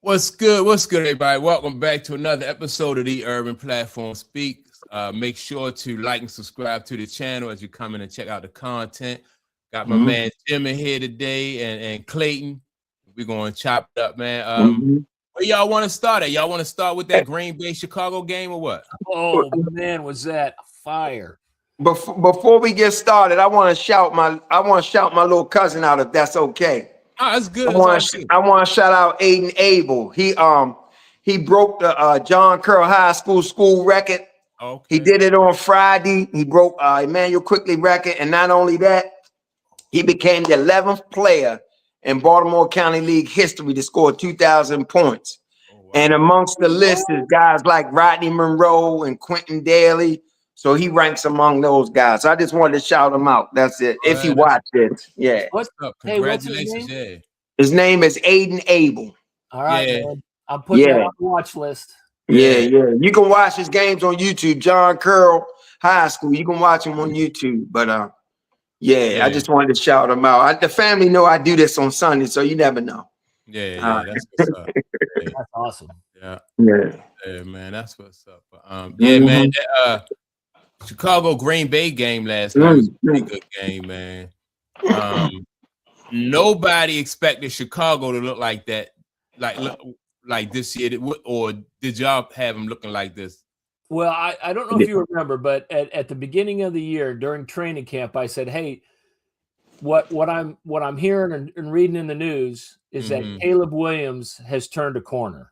What's good? What's good, everybody? Welcome back to another episode of the Urban Platform Speak. Make sure to like and subscribe to the channel as you come in and check out the content. Got my man Jim in here today and Clayton. We're going to chop it up, man. Where y'all want to start at? Y'all want to start with that Green Bay Chicago game or what? Oh man, was that fire? Before we get started, I want to shout my little cousin out, if that's okay. Oh, that's good. I want to shout out Aiden Abel. He broke the John Curl High School record. Okay. He did it on Friday. He broke Emmanuel Quickly record, and not only that, he became the 11th player in Baltimore County League history to score 2,000 points. Oh, wow. And amongst the list is guys like Rodney Monroe and Quentin Daly. So he ranks among those guys. So I just wanted to shout him out. That's it. If you watch it, yeah. What's up? Congratulations, yeah. His name is Aiden Abel. All right, man. I'm putting that on the watch list. Yeah. You can watch his games on YouTube. John Curl High School. You can watch him on YouTube. But I just wanted to shout him out. The family know I do this on Sunday, so you never know. Yeah, that's what's up. That's awesome. Yeah, man, that's what's up. Man. Chicago Green Bay game last night was a pretty good game, man. Nobody expected Chicago to look like that, like this year. Or did y'all have them looking like this? Well, I don't know if you remember, but at the beginning of the year during training camp, I said, "Hey, what I'm hearing and reading in the news is that Caleb Williams has turned a corner."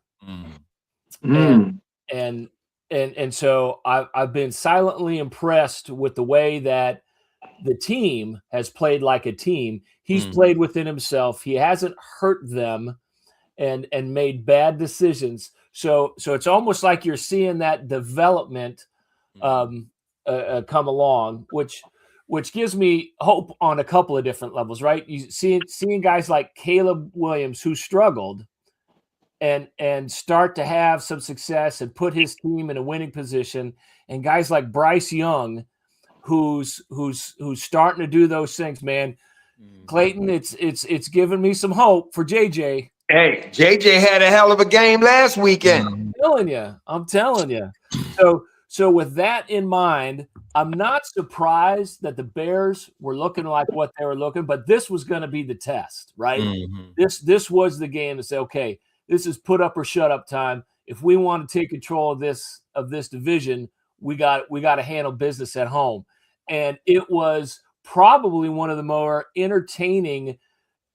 And so I've been silently impressed with the way that the team has played like a team. He's played within himself. He hasn't hurt them and made bad decisions. So it's almost like you're seeing that development come along, which gives me hope on a couple of different levels, right? You seeing guys like Caleb Williams who struggled and start to have some success and put his team in a winning position, and guys like Bryce Young, who's starting to do those things, man. Clayton, it's given me some hope for JJ. Hey, JJ had a hell of a game last weekend. I'm telling you. So with that in mind, I'm not surprised that the Bears were looking like what they were looking, but this was going to be the test, right? This was the game to say, okay, this is put up or shut up time. If we want to take control of this division, we got to handle business at home. And it was probably one of the more entertaining.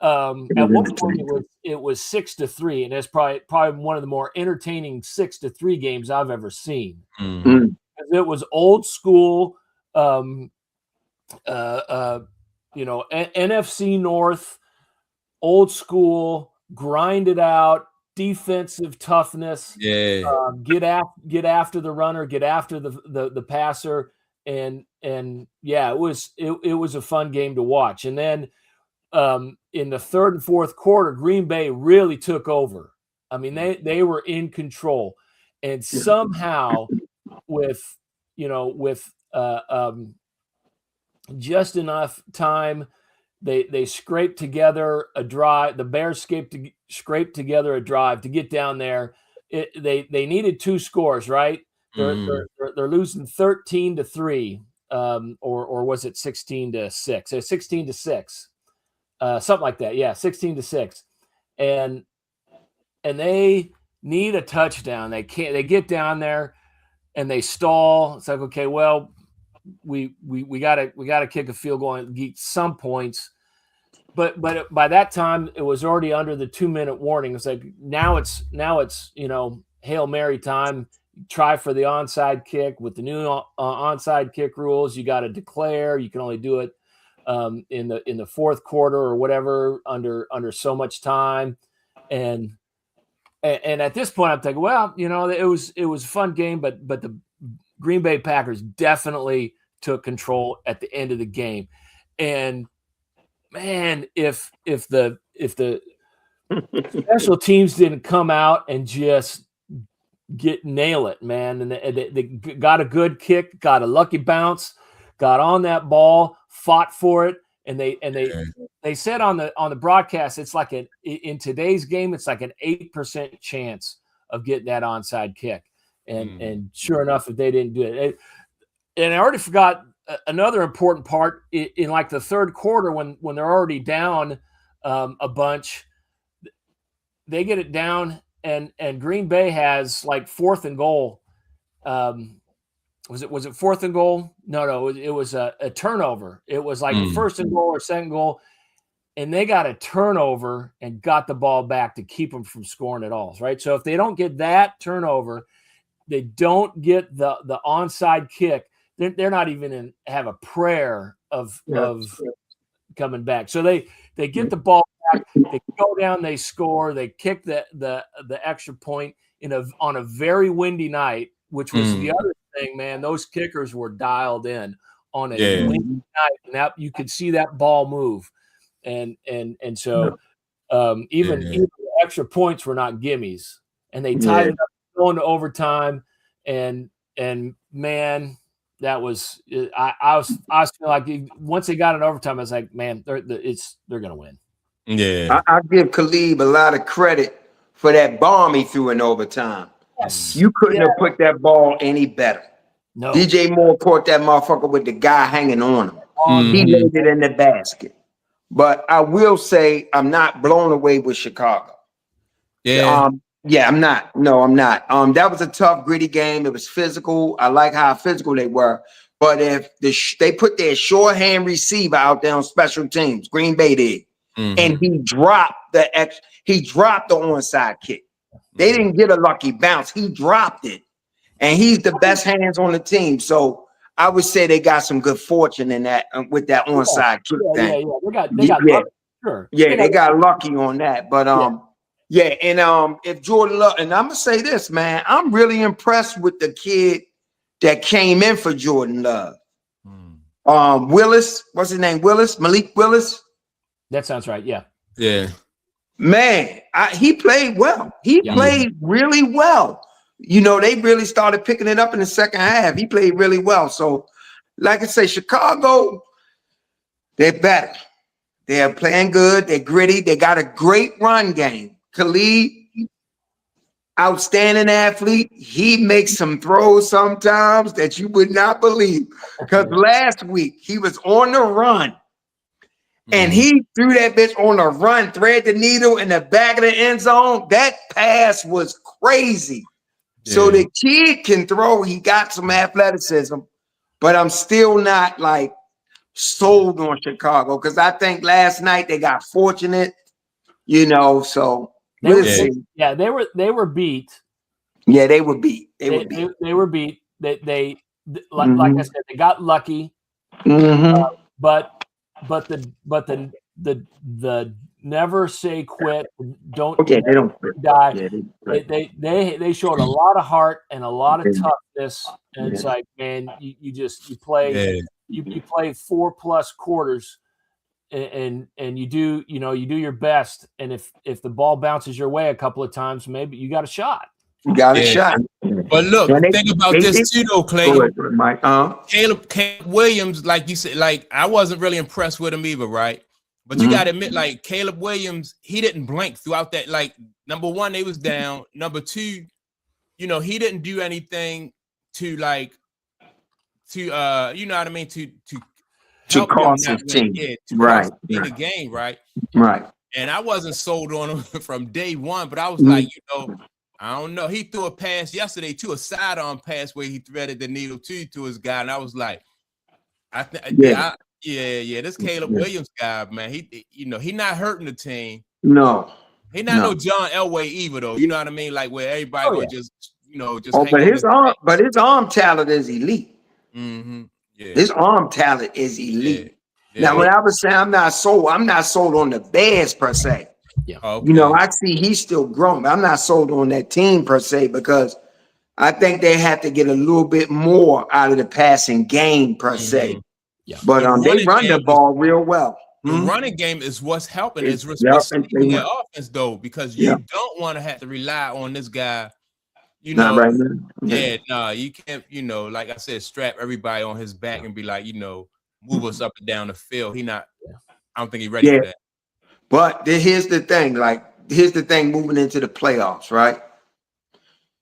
At one point, it was 6-3, and that's probably one of the more entertaining 6-3 games I've ever seen. It was old school, NFC North, old school, grind it out. Defensive toughness, get after the runner, get after the passer, and it was a fun game to watch. And then in the third and fourth quarter, Green Bay really took over. I mean, they were in control, and somehow with just enough time, they scraped together a drive. The Bears scraped together a drive to get down there. They needed 2 scores, right? They're losing 13-3, or was it 16-6? 16-6, something like that. Yeah, 16-6, and they need a touchdown. They can't. They get down there and they stall. It's like, okay, well, we gotta kick a field goal and get some points. But by that time, it was already under the 2-minute warning. It's like now it's Hail Mary time. Try for the onside kick with the new onside kick rules. You got to declare. You can only do it in the fourth quarter or whatever under so much time. And at this point, I'm thinking, well, it was a fun game, but the Green Bay Packers definitely took control at the end of the game. And man, if the special teams didn't come out and just nail it, man, and they got a good kick, got a lucky bounce, got on that ball, fought for it, And they said on the broadcast, it's like in today's game, it's like an 8% chance of getting that onside kick. And sure enough, if they didn't do it, and I already forgot another important part in like the third quarter when they're already down a bunch, they get it down and Green Bay has like 4th and goal. Was it 4th and goal? No, it was a turnover. It was like 1st and goal or 2nd goal, and they got a turnover and got the ball back to keep them from scoring at all. Right. So if they don't get that turnover, they don't get the onside kick. They're not even have a prayer of coming back. So they get the ball back, they go down, they score, they kick the extra point on a very windy night, which was the other thing, man. Those kickers were dialed in on a windy night, and that you could see that ball move, and so even the extra points were not gimmies, and they tied it up going to overtime, and man. That was I was feeling like once they got in overtime, I was like, man, they're gonna win. Yeah, I give Khalib a lot of credit for that bomb he threw in overtime. Yes, you couldn't have put that ball any better. No, DJ Moore caught that motherfucker with the guy hanging on him. He laid it in the basket. But I will say I'm not blown away with Chicago. I'm not. No, I'm not. That was a tough, gritty game. It was physical. I like how physical they were. But if they put their shorthand receiver out there on special teams, Green Bay did, and he dropped the onside kick. They didn't get a lucky bounce. He dropped it, and he's the best hands on the team. So I would say they got some good fortune in that with that onside kick thing. They got lucky. Sure. Yeah, they got lucky on that. But if Jordan Love, and I'm gonna say this, man, I'm really impressed with the kid that came in for Jordan Love. Willis, what's his name? Malik Willis. That sounds right. Yeah. Yeah. Man, he played well. He played really well. You know, they really started picking it up in the second half. He played really well. So, like I say, Chicago, they're better. They're playing good. They're gritty. They got a great run game. Khalid, outstanding athlete. He makes some throws sometimes that you would not believe. Because last week he was on the run and he threw that bitch on the run, thread the needle in the back of the end zone. That pass was crazy. Yeah. So the kid can throw. He got some athleticism, but I'm still not like sold on Chicago because I think last night they got fortunate, you know. So we'll see. Yeah, they were beat. Yeah, they were beat. They were beat. They like I said, they got lucky. But the never say quit. They don't quit. Die. Yeah, they showed a lot of heart and a lot of toughness. And it's like, man, you play 4+ quarters and you do your best. And if the ball bounces your way a couple of times, maybe you got a shot. You got a shot. But look, think about this too, though, Clay. Caleb Williams, like you said, like I wasn't really impressed with him either, right? But you got to admit, like Caleb Williams, he didn't blink throughout that. Like, number one, they was down. Number two, he didn't do anything to you know what I mean, to cost his team, right? The game, right? Right. And I wasn't sold on him from day one, but I was like, I don't know. He threw a pass yesterday too, a sidearm pass where he threaded the needle to his guy, and I was like, this Caleb Williams guy, man, he not hurting the team. No, he not no John Elway either, though. You know what I mean? Like where everybody would just. But his arm talent is elite. His arm talent is elite. Now, when I was saying I'm not sold on the Bears per se. Yeah. Okay. I see he's still growing, but I'm not sold on that team per se because I think they have to get a little bit more out of the passing game per se. Yeah. But they run the ball real well. The running game is what's helping. It's receiving their offense, though, because you don't want to have to rely on this guy. Not right now. You can't, like I said, strap everybody on his back and be like, move us up and down the field. I don't think he's ready Yeah. for that. But here's the thing, moving into the playoffs, right?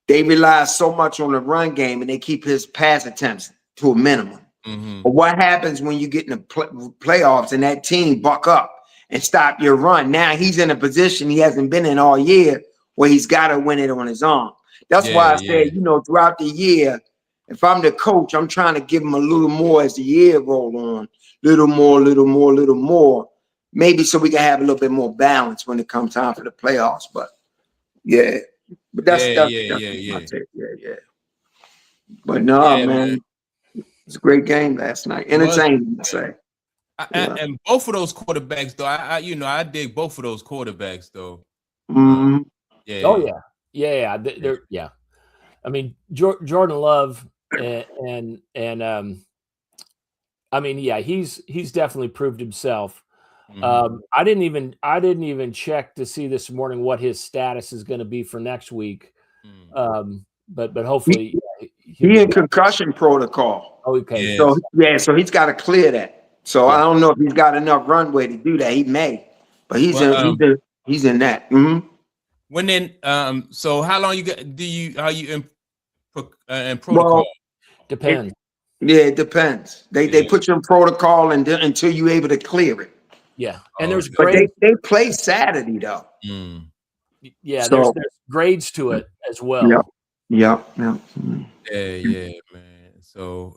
They rely so much on the run game and they keep his pass attempts to a minimum. Mm-hmm. But what happens when you get in the playoffs and that team buck up and stop your run? Now he's in a position he hasn't been in all year where he's got to win it on his own. That's why I said, throughout the year, if I'm the coach, I'm trying to give him a little more as the year roll on, little more, maybe so we can have a little bit more balance when it comes time for the playoffs. But that's my take. Yeah. But no, man, it's a great game last night. Entertaining, I'd say. And both of those quarterbacks, though, I dig both of those quarterbacks, though. Mm-hmm. Yeah. I mean, Jordan Love and I mean, he's definitely proved himself. Mm-hmm. I didn't even check to see this morning what his status is going to be for next week. But hopefully he in concussion protocol. Okay. So he's got to clear that. So I don't know if he's got enough runway to do that. He may, but he's in that. Mm-hmm. When then, so how long you got? Are you in protocol? Well, depends. It depends. They put you in protocol until you're able to clear it. Yeah, and there's grades. They play Saturday though. Mm. Yeah, there's grades to it as well. Yeah. Yeah, man. So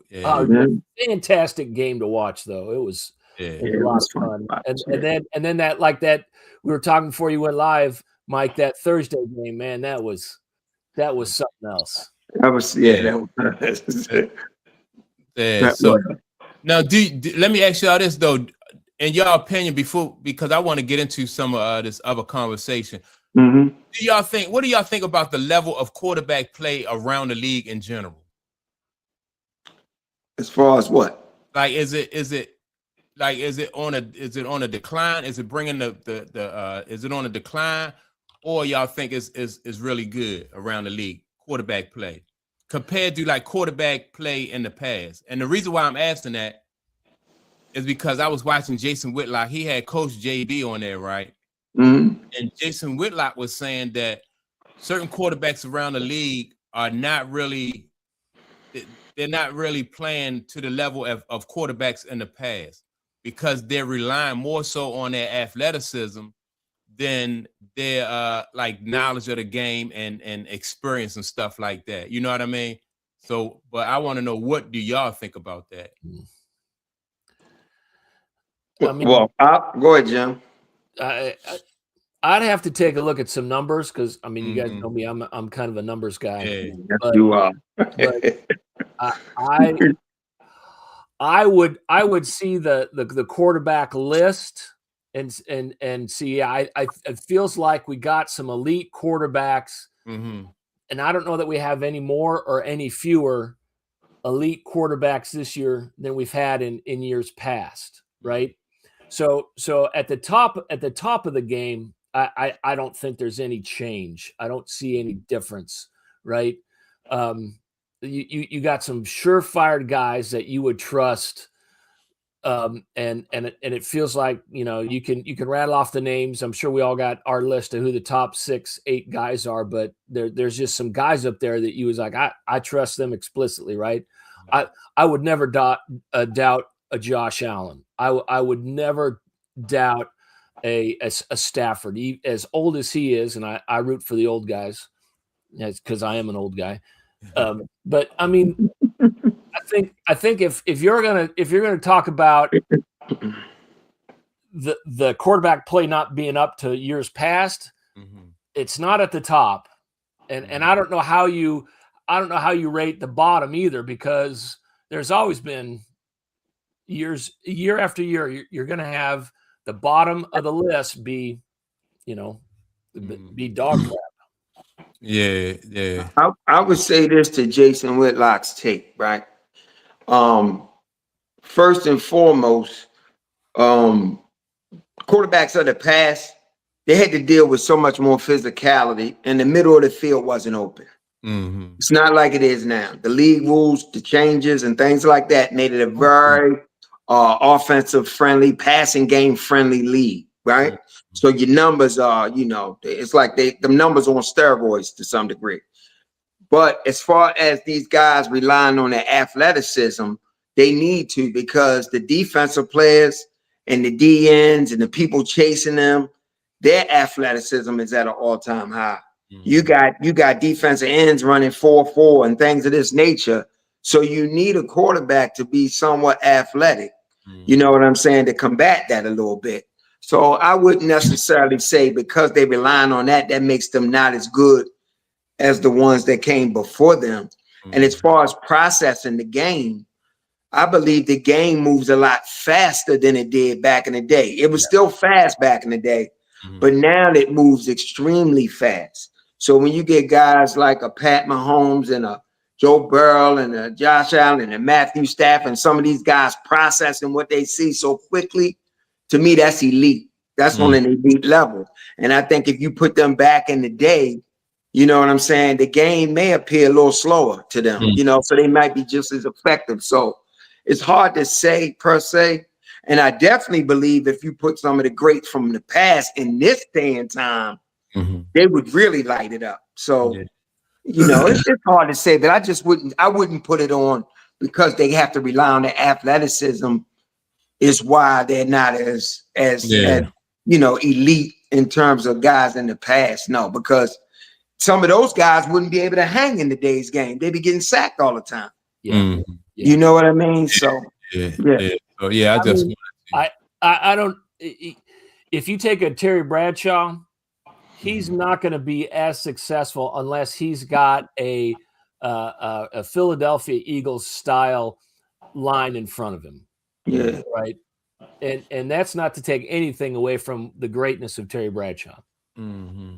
fantastic game to watch though. It was a lot of fun. And then that we were talking before you went live, Mike. That Thursday game, man, that was something else. So now, let me ask y'all this though, in your opinion, because I want to get into some of this other conversation. Mm-hmm. What do y'all think about the level of quarterback play around the league in general? As far as what? Like, is it on a decline? Is it bringing is it on a decline, or y'all think is really good around the league quarterback play compared to like quarterback play in the past? And the reason why I'm asking that is because I was watching Jason Whitlock. He had Coach JB on there, right? Mm-hmm. And Jason Whitlock was saying that certain quarterbacks around the league are not really. They're not really playing to the level of quarterbacks in the past because they're relying more so on their athleticism than their like knowledge of the game and experience and stuff like that. You know what I mean? So, but I want to know, what do y'all think about that? Go ahead, Jim. I'd have to take a look at some numbers because I mean, you guys know me. I'm kind of a numbers guy. Yeah, you are. I would see the quarterback list and see. It feels like we got some elite quarterbacks, and I don't know that we have any more or any fewer elite quarterbacks this year than we've had in years past, right? So at the top of the game, I don't think there's any change. I don't see any difference, right? You got some surefire guys that you would trust, and it feels like you can rattle off the names. I'm sure we all got our list of who the top 6-8 guys are, but there's just some guys up there that you was like I trust them explicitly, right? I would never doubt a Josh Allen. I would never doubt a Stafford, as old as he is, and I root for the old guys, because I am an old guy. But I mean, I think if you're gonna talk about the quarterback play not being up to years past, it's not at the top, and I don't know how you rate the bottom either, because there's always been year after year you're gonna have the bottom of the list be dog crap. Yeah. I would say this to Jason Whitlock's take, right? First and foremost, quarterbacks of the past, they had to deal with so much more physicality, and the middle of the field wasn't open. It's not like it is now. The league rules, the changes, and things like that made it a very offensive friendly, passing game friendly league, right? Mm-hmm. So your numbers are, it's like the numbers on steroids to some degree. But as far as these guys relying on their athleticism, they need to, because the defensive players and the DNs and the people chasing them, their athleticism is at an all-time high. Mm-hmm. You got defensive ends running 4.4 and things of this nature. So you need a quarterback to be somewhat athletic. Mm-hmm. You know what I'm saying? To combat that a little bit. So I wouldn't necessarily say because they're relying on that makes them not as good as the ones that came before them. Mm-hmm. And as far as processing the game, I believe the game moves a lot faster than it did back in the day. It was still fast back in the day, mm-hmm. but now it moves extremely fast. So when you get guys like a Pat Mahomes and a Joe Burrow and a Josh Allen and a Matthew Stafford and some of these guys processing what they see so quickly, to me, that's elite. That's on an elite level. And I think if you put them back in the day, you know what I'm saying, the game may appear a little slower to them, so they might be just as effective. So it's hard to say per se. And I definitely believe if you put some of the greats from the past in this day and time, mm-hmm. they would really light it up. So, it's hard to say, but I wouldn't put it on because they have to rely on their athleticism is why they're not as elite in terms of guys in the past. No, because some of those guys wouldn't be able to hang in today's game. They'd be getting sacked all the time. Yeah. Mm-hmm. Yeah. You know what I mean? So I don't. If you take a Terry Bradshaw, he's not going to be as successful unless he's got a Philadelphia Eagles style line in front of him. Yeah. Right. And that's not to take anything away from the greatness of Terry Bradshaw. Mm-hmm.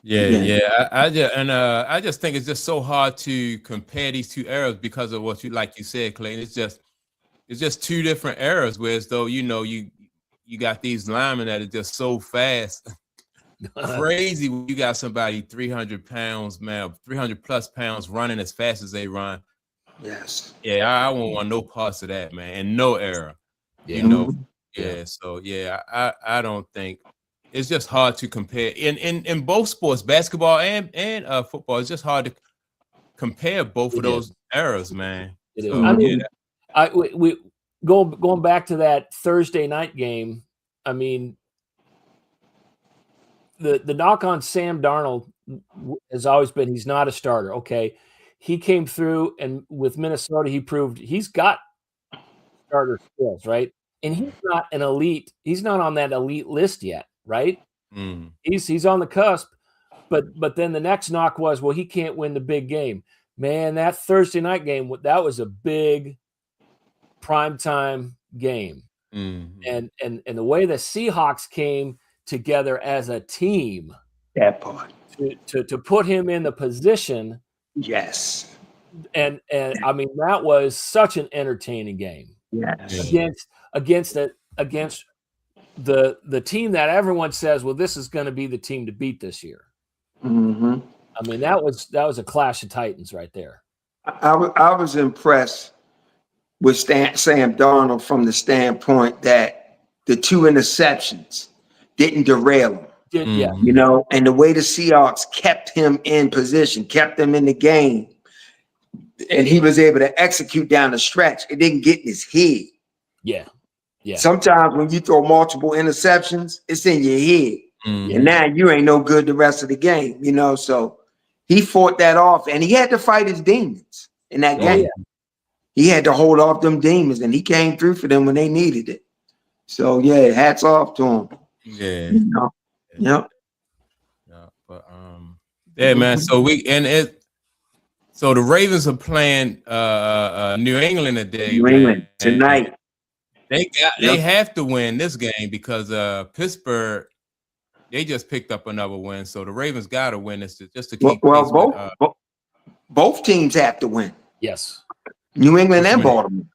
Yeah. I just think it's just so hard to compare these two eras because of what you said, Clayton. It's just two different eras. Whereas though you got these linemen that are just so fast, crazy. You got somebody 300 pounds, man, 300 plus pounds running as fast as they run. Yes. Yeah, I won't want no parts of that, man, in no era. Yeah. So I don't think. It's just hard to compare in both sports, basketball and football. It's just hard to compare both of those eras, man. It is. I mean, we going back to that Thursday night game. I mean, the knock on Sam Darnold has always been he's not a starter. Okay, he came through, and with Minnesota, he proved he's got starter skills, right? And he's not an elite. He's not on that elite list yet. Right? Mm. He's on the cusp, but then the next knock was, well, he can't win the big game. Man, that Thursday night game, that was a big primetime game. Mm-hmm. And the way the Seahawks came together as a team, that part to put him in the position. Yes. And I mean, that was such an entertaining game. Yes. Against the team that everyone says, well, this is going to be the team to beat this year. Mm-hmm. I mean, that was a clash of titans right there. I was impressed with Sam Darnold from the standpoint that the 2 interceptions didn't derail him. Yeah. And the way the Seahawks kept him in position, kept him in the game, and he was able to execute down the stretch. It didn't get in his head. Yeah. Yeah. Sometimes when you throw multiple interceptions, it's in your head. Mm-hmm. And now you ain't no good the rest of the game, So he fought that off, and he had to fight his demons in that game. Yeah. He had to hold off them demons, and he came through for them when they needed it. So yeah, hats off to him. Yeah. Yep. Yeah, but man. So so the Ravens are playing New England today. New England tonight. They have to win this game because Pittsburgh, they just picked up another win. So the Ravens got to win this just to keep. Both teams have to win. Yes. New England and Baltimore.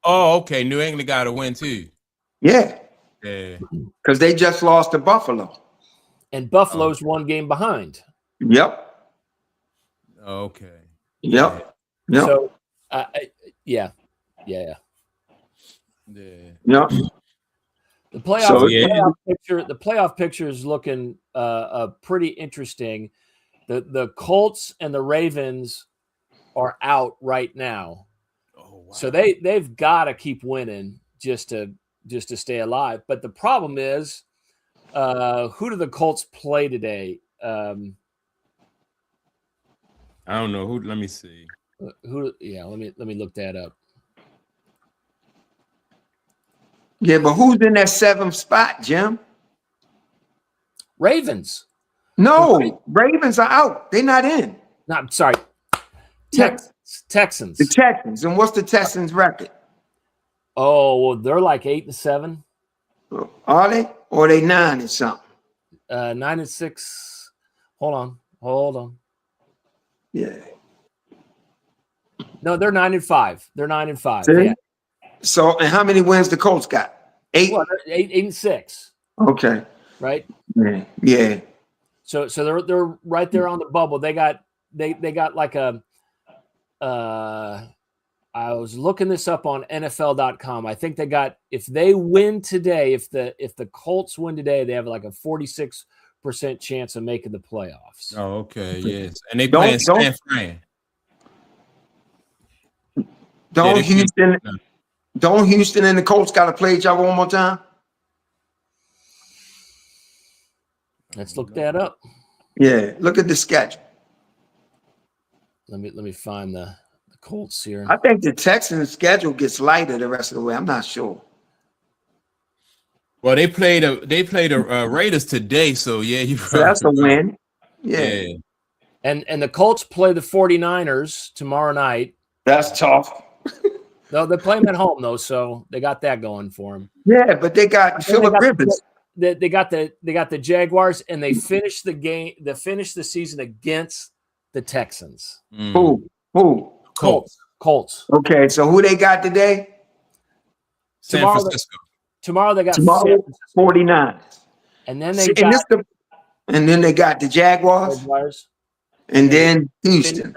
Okay. New England got to win too. Yeah. Yeah. Because they just lost to Buffalo. And Buffalo's one game behind. Yep. Okay. Yep. So, yeah. Yeah. Yeah. The playoff picture is looking pretty interesting. The Colts and the Ravens are out right now. Oh, wow. So they've got to keep winning just to stay alive. But the problem is, who do the Colts play today? I don't know who. Let me see. Yeah, let me look that up. Yeah, but who's in that 7th spot, Jim? Ravens. No, Ravens are out. They're not in. No, I'm sorry. Texans. The Texans. And what's the Texans' record? Oh, well, they're like 8-7. Are they? Or are they 9 and something? 9-6. Hold on. Yeah. No, they're 9-5. They're 9-5. See? Yeah. So, and how many wins the Colts got? 8? Well, 8-6. Okay. Right? Yeah. So they're right there on the bubble. They got like a I was looking this up on NFL.com. I think they got, if they win today, if the Colts win today, they have like a 46% chance of making the playoffs. Oh, okay, yes. And they playing San Fran. Don't Houston and the Colts got to play each other one more time? Let's look that up. Yeah, look at the schedule. Let me find the Colts here. I think the Texans' schedule gets lighter the rest of the way. I'm not sure. Well, they played the Raiders today, so yeah, so that's a win. Yeah. And the Colts play the 49ers tomorrow night. That's tough. No, they're playing at home though, so they got that going for them. Yeah, but they got Phillip Rivers. They got the Jaguars, and they finished the game. They finished the season against the Texans. Who? Colts. Okay, so who they got today? San Francisco. Tomorrow they got 49ers. And then they got and then they got the Jaguars. And then Houston.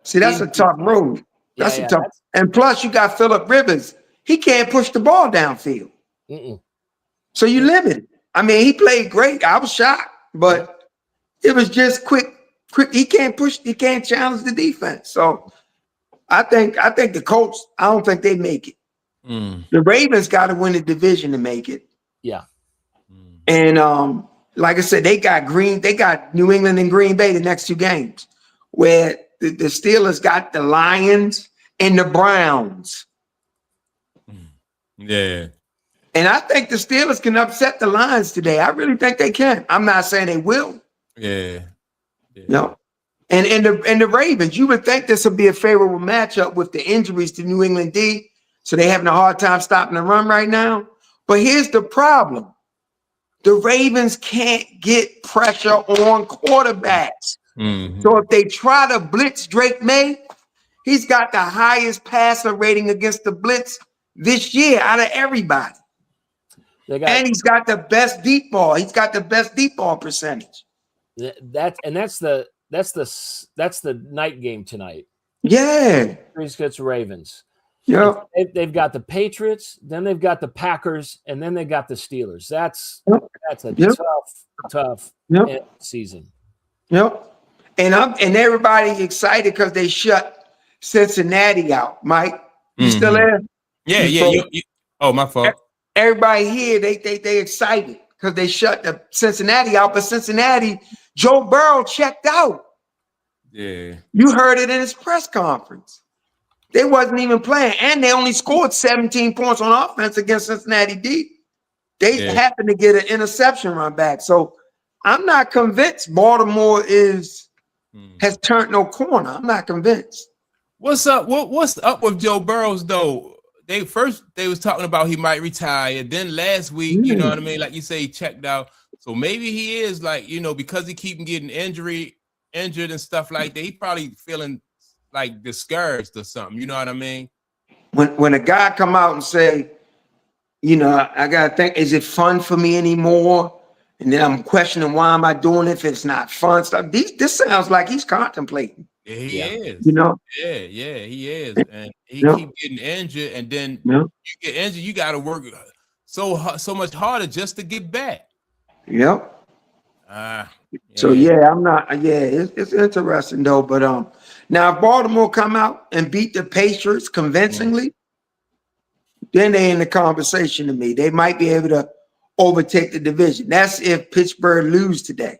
See, that's a tough road. That's a tough. And plus, you got Phillip Rivers. He can't push the ball downfield. So you limit. I mean, he played great. I was shocked, but it was just quick. He can't push. He can't challenge the defense. So I think the Colts, I don't think they make it. The Ravens got to win the division to make it. Yeah. And like I said, they got New England and Green Bay the next 2 games, where the Steelers got the Lions and the Browns. Yeah. And I think the Steelers can upset the Lions today. I really think they can. I'm not saying they will. Yeah. No. And the Ravens, you would think this would be a favorable matchup with the injuries to New England D. So they're having a hard time stopping the run right now. But here's the problem. The Ravens can't get pressure on quarterbacks. So if they try to blitz Drake May, he's got the highest passer rating against the blitz this year out of everybody. And he's got the best deep ball. He's got the best deep ball percentage. That's the night game tonight. Yeah. Patriots Ravens. Yeah. They've got the Patriots, then they've got the Packers, and then they got the Steelers. That's a tough season. Yep. And everybody excited because they shut Cincinnati out. Mike, you still there? Yeah, you, oh, my fault. Everybody here, they excited because they shut the Cincinnati out, but Cincinnati, Joe Burrow checked out. Yeah. You heard it in his press conference. They wasn't even playing, and they only scored 17 points on offense against Cincinnati D. They happened to get an interception run back. So I'm not convinced Baltimore has turned no corner. I'm not convinced. What's up? What's up with Joe Burrows though? They was talking about he might retire. Then last week, you know what I mean? Like you say, he checked out. So maybe he is like, because he keep getting injured and stuff like that. He probably feeling like discouraged or something. You know what I mean? When a guy come out and say, I gotta think, is it fun for me anymore? And then I'm questioning why am I doing it if it's not fun stuff. This sounds like he's contemplating. Yeah, he is. You know? Yeah, he is. And he Yeah. keep getting injured, and then Yeah. you get injured, you got to work so much harder just to get back. Yep. So Yeah. I'm not. Yeah, it's interesting though. But now if Baltimore come out and beat the Patriots convincingly, then they in the conversation to me. They might be able to overtake the division. That's if Pittsburgh lose today.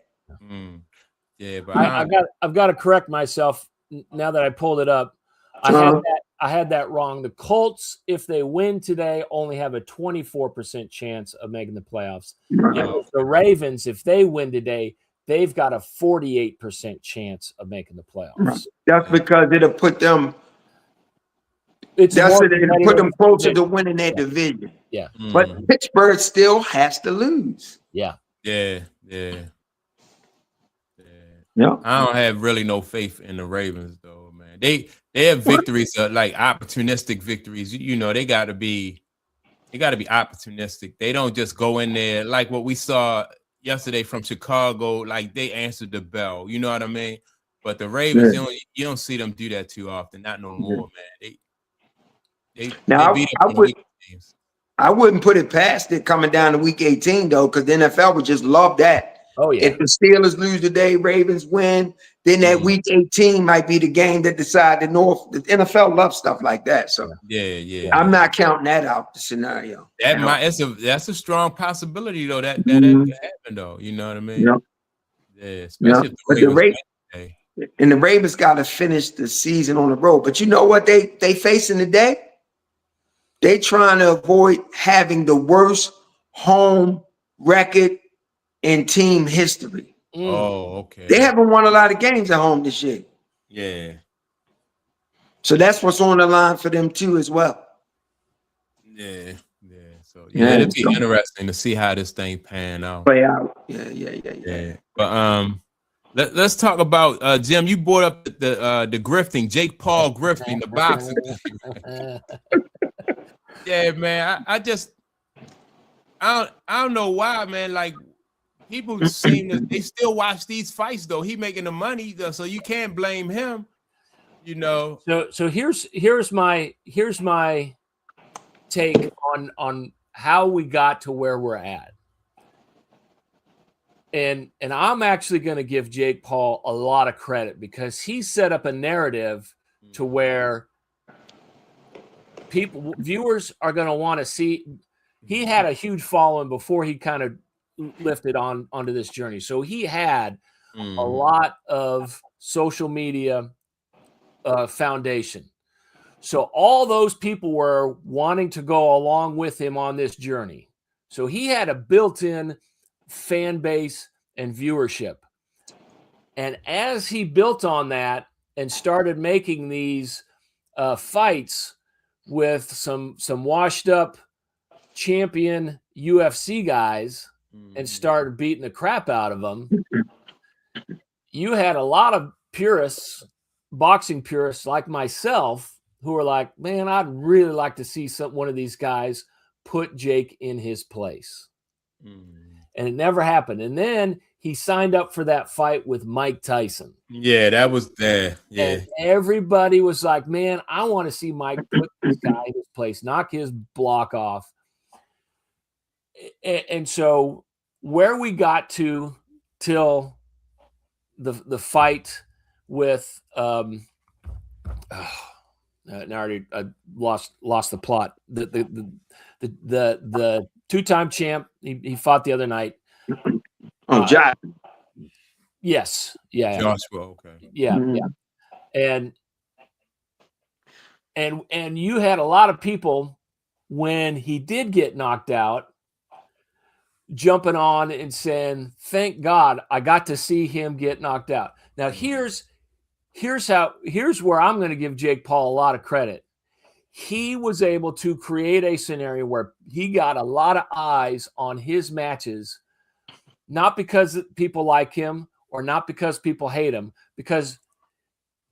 Yeah, but I've got to correct myself now that I pulled it up. I had that wrong. The Colts, if they win today, only have a 24% chance of making the playoffs. And the Ravens, if they win today, they've got a 48% chance of making the playoffs. That's because it'll put them. It'll put them closer to winning their division. Yeah. But Pittsburgh still has to lose. Yeah. Yeah. I don't have really no faith in the Ravens though, man. They have victories, like opportunistic victories. You know, they got to be opportunistic. They don't just go in there like what we saw yesterday from Chicago. Like they answered the bell. You know what I mean? But the Ravens, you don't see them do that too often. Not no more, man. They beat up on teams. I wouldn't put it past it coming down to week 18 though, because the NFL would just love that. Oh yeah. If the Steelers lose today, Ravens win, then that week 18 might be the game that decide the North. The NFL loves stuff like that. So I'm not counting that out the scenario. That's a strong possibility though that could happen though. You know what I mean? Yeah, especially if the Ravens win today. And the Ravens got to finish the season on the road. But you know what they facing today? They trying to avoid having the worst home record in team history. Oh, okay. They haven't won a lot of games at home this year. Yeah. So that's what's on the line for them too as well. Yeah. So it'd be interesting to see how this thing pan out. Play out. Yeah. But let's talk about Jim. You brought up the grifting, Jake Paul grifting, the boxing. Yeah, man. I don't know why, man. Like people they still watch these fights though. He making the money, so you can't blame him. You know. So here's my take on how we got to where we're at. And I'm actually going to give Jake Paul a lot of credit because he set up a narrative to where viewers are going to want to see. He had a huge following before he kind of lifted onto this journey. So he had a lot of social media foundation. So all those people were wanting to go along with him on this journey. So he had a built-in fan base and viewership. And as he built on that and started making these fights with some washed up champion UFC guys and started beating the crap out of them, you had a lot of purists, boxing purists like myself, who were like, man, I'd really like to see one of these guys put Jake in his place. And it never happened. And then he signed up for that fight with Mike Tyson. Yeah, that was there. Yeah. And everybody was like, man, I want to see Mike put this guy in his place, knock his block off. And so where we got to till the fight with I lost the plot. The two-time champ. He fought the other night. Josh. Yes. Yeah. Joshua. Okay. Yeah. And you had a lot of people when he did get knocked out jumping on and saying, "Thank God I got to see him get knocked out." Now here's where I'm going to give Jake Paul a lot of credit. He was able to create a scenario where he got a lot of eyes on his matches, not because people like him or not because people hate him, because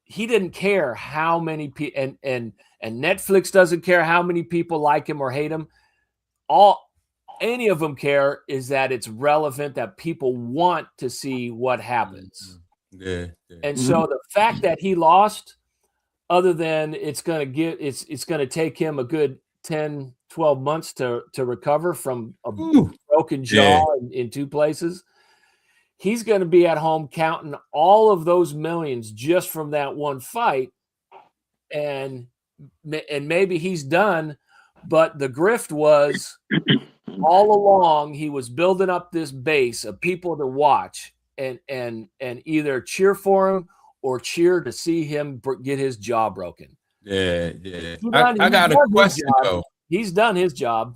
he didn't care how many people, and Netflix doesn't care how many people like him or hate him. Any of them care is that it's relevant, that people want to see what happens. Yeah. And so the fact that he lost, other than it's going to take him a good 10, 12 months to recover from a broken jaw in two places. He's going to be at home counting all of those millions just from that one fight. And maybe he's done, but the grift was all along he was building up this base of people to watch and either cheer for him or cheer to see him get his jaw broken. Yeah. I got a question though. He's done his job.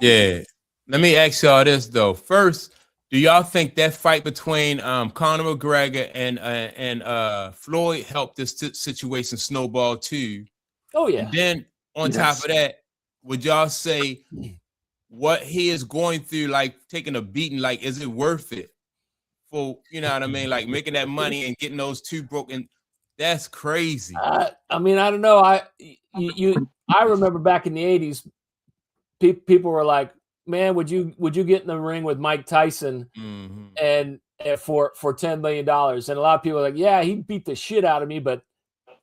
Yeah. Let me ask y'all this though. First, do y'all think that fight between Conor McGregor and Floyd helped this situation snowball too? Oh yeah. And then on top of that, would y'all say what he is going through, like taking a beating, like is it worth it for, you know what I mean, like making that money and getting those two broken? That's crazy. I mean, I don't know. I remember back in the 80s, people were like, man, would you get in the ring with Mike Tyson and for $10 million? And a lot of people are like, yeah, he beat the shit out of me, but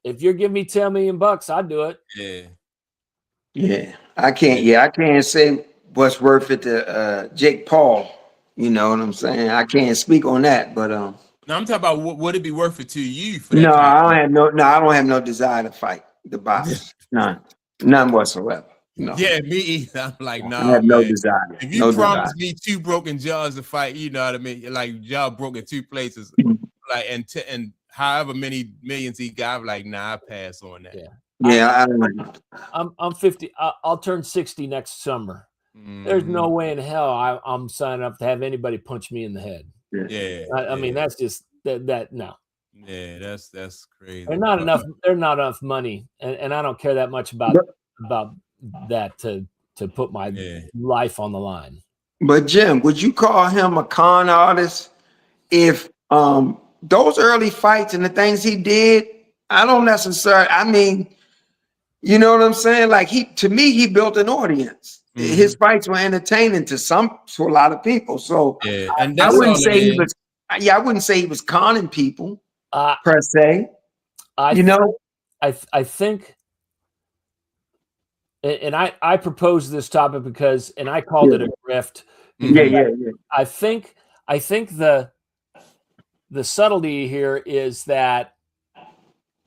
if you're giving me $10 million, I'd do it. Yeah. I can't say what's worth it to Jake Paul. You know what I'm saying? I can't speak on that, but no, I'm talking about would it be worth it to you for that? No, I don't have no desire to fight the box. None whatsoever. No. Yeah, me either. I'm like, nah, I have no desire. If you promise me two broken jaws to fight, you know what I mean? Like jaw broken two places, like and however many millions he got, I'm like, nah, I pass on that. I don't know. I'm 50. I'll turn 60 next summer. There's no way in hell I'm signing up to have anybody punch me in the head. I mean, that's just that no. Yeah, that's crazy. There's not enough money, and I don't care that much about that to put my life on the line. But Jim, would you call him a con artist if those early fights and the things he did? I don't necessarily. I mean, you know what I'm saying? Like to me, he built an audience. His fights were entertaining to a lot of people. So and I wouldn't say he was. I wouldn't say he was conning people per se. I think. And I proposed this topic because, and I called it a grift. I think the subtlety here is that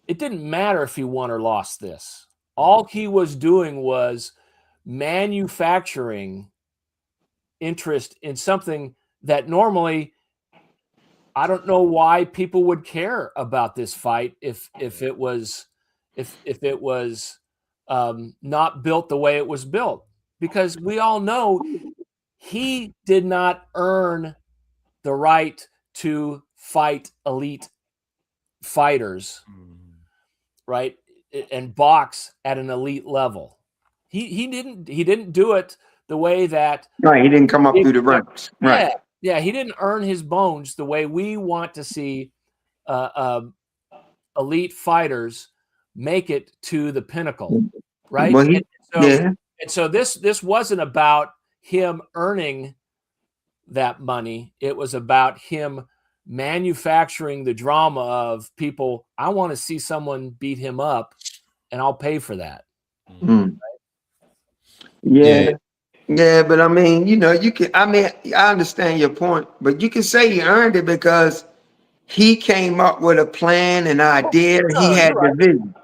it didn't matter if he won or lost this. All he was doing was manufacturing interest in something that normally, I don't know why people would care about this fight if it was not built the way it was built, because we all know he did not earn the right to fight elite fighters, right, and box at an elite level. He didn't do it the way that he didn't come up through the ranks. He didn't earn his bones the way we want to see elite fighters make it to the pinnacle, right? Well, and so this wasn't about him earning that money. It was about him manufacturing the drama of people. I want to see someone beat him up, and I'll pay for that. Right? Yeah, but I mean, you know, I understand your point, but you can say he earned it because he came up with a plan, an idea. He had the vision,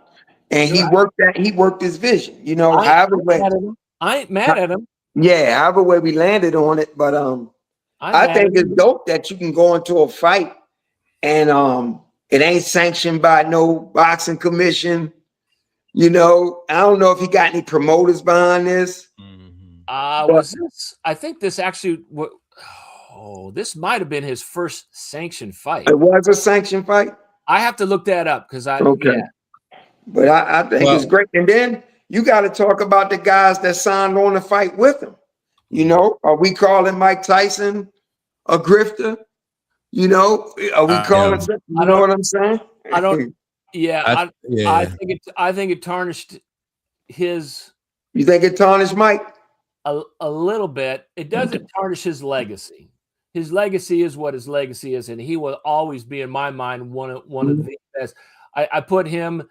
and he worked his vision. You know, I ain't mad at him. Yeah, however way we landed on it, but I think it's dope that you can go into a fight and it ain't sanctioned by no boxing commission. You know, I don't know if he got any promoters behind this. I think this actually. This might have been his first sanctioned fight. It was a sanctioned fight. I have to look that up because But I think it's great. And then you got to talk about the guys that signed on to fight with him. You know, are we calling Mike Tyson a grifter? You know, are we calling? You know what I'm saying? I don't. Yeah, I think it tarnished his. You think it tarnished Mike? A little bit. It doesn't tarnish his legacy. his legacy is what his legacy is, and he will always be in my mind one of the best. I put him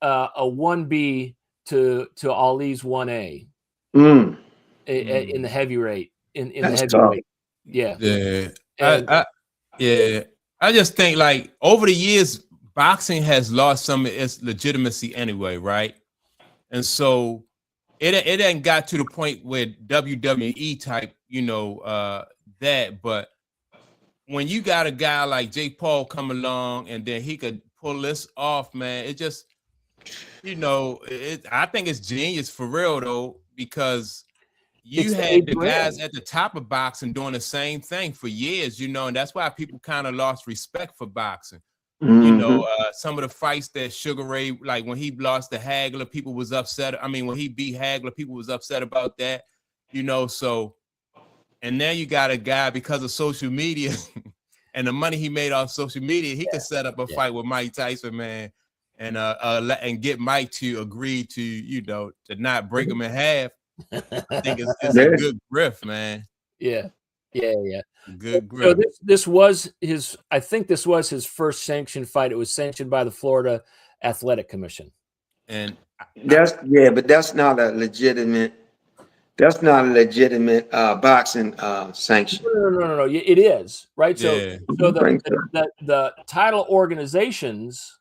a 1B to Ali's 1A in the heavyweight in the heavyweight. Yeah. I just think like over the years, boxing has lost some of its legitimacy anyway, right? And so it ain't got to the point where WWE type, that, but when you got a guy like Jake Paul come along and then he could pull this off, man, it just, I think it's genius for real though, because you had the guys at the top of boxing doing the same thing for years, and that's why people kind of lost respect for boxing. Some of the fights that Sugar Ray, like when he lost to Hagler, people was upset. I mean, when he beat Hagler, people was upset about that, so, and now you got a guy because of social media and the money he made off social media, he could set up a fight with Mike Tyson, man, and get Mike to agree to, to not break him in half. I think it's a good grift, man. Yeah. Good grift. So this was his. I think this was his first sanctioned fight. It was sanctioned by the Florida Athletic Commission. And but that's not a legitimate. That's not a legitimate boxing sanction. No. It is, right. So the title organizations.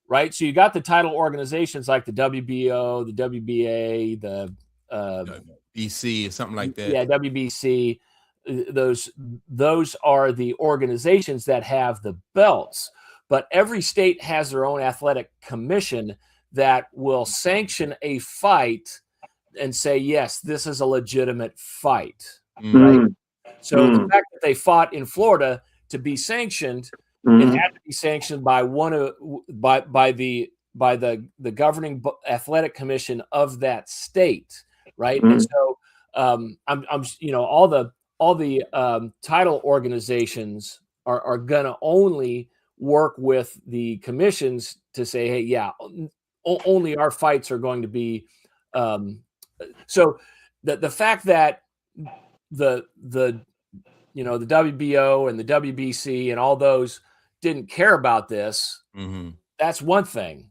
Right, so you got the title organizations like the WBO, the WBA, the BC or something like that. Yeah, WBC. Those are the organizations that have the belts, but every state has their own athletic commission that will sanction a fight and say, yes, this is a legitimate fight. Right. So the fact that they fought in Florida to be sanctioned, it had to be sanctioned by the governing athletic commission of that state, right? And so I'm all the title organizations are gonna only work with the commissions to say, hey, yeah, only our fights are going to be. So the fact that the WBO and the WBC and all those didn't care about this, that's one thing,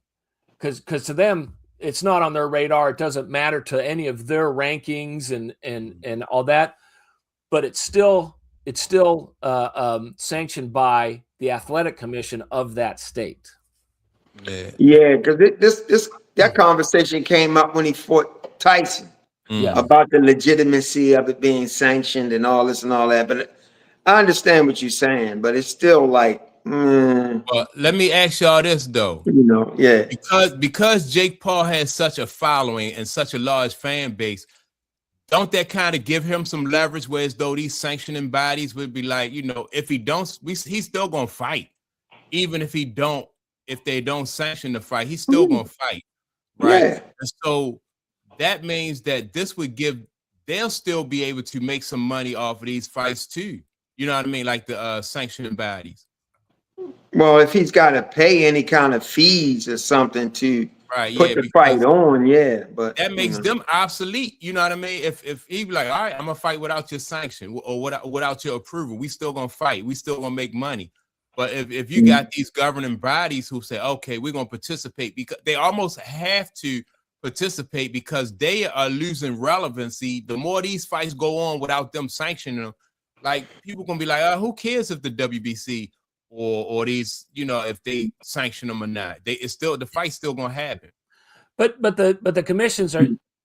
because to them it's not on their radar. It doesn't matter to any of their rankings and all that, but it's still sanctioned by the athletic commission of that state. Because that conversation came up when he fought Tyson about the legitimacy of it being sanctioned and all this and all that. But I understand what you're saying, but it's still like. Well, let me ask y'all this though. Because Jake Paul has such a following and such a large fan base, don't that kind of give him some leverage? Whereas though these sanctioning bodies would be like, if he don't, he's still gonna fight, even if they don't sanction the fight, he's still gonna fight, right? Yeah. And so that means that they'll still be able to make some money off of these fights too. You know what I mean? Like the sanctioning bodies. Well, if he's got to pay any kind of fees or something to put the fight on, but that makes them obsolete. You know what I mean? If he be like, all right, I'm gonna fight without your sanction or without your approval, we still gonna fight. We still gonna make money. But if you got these governing bodies who say, okay, we're gonna participate, because they almost have to participate because they are losing relevancy. The more these fights go on without them sanctioning them, like people gonna be like, who cares if the WBC or these, if they sanction them or not? The fight's still gonna happen. But the commissions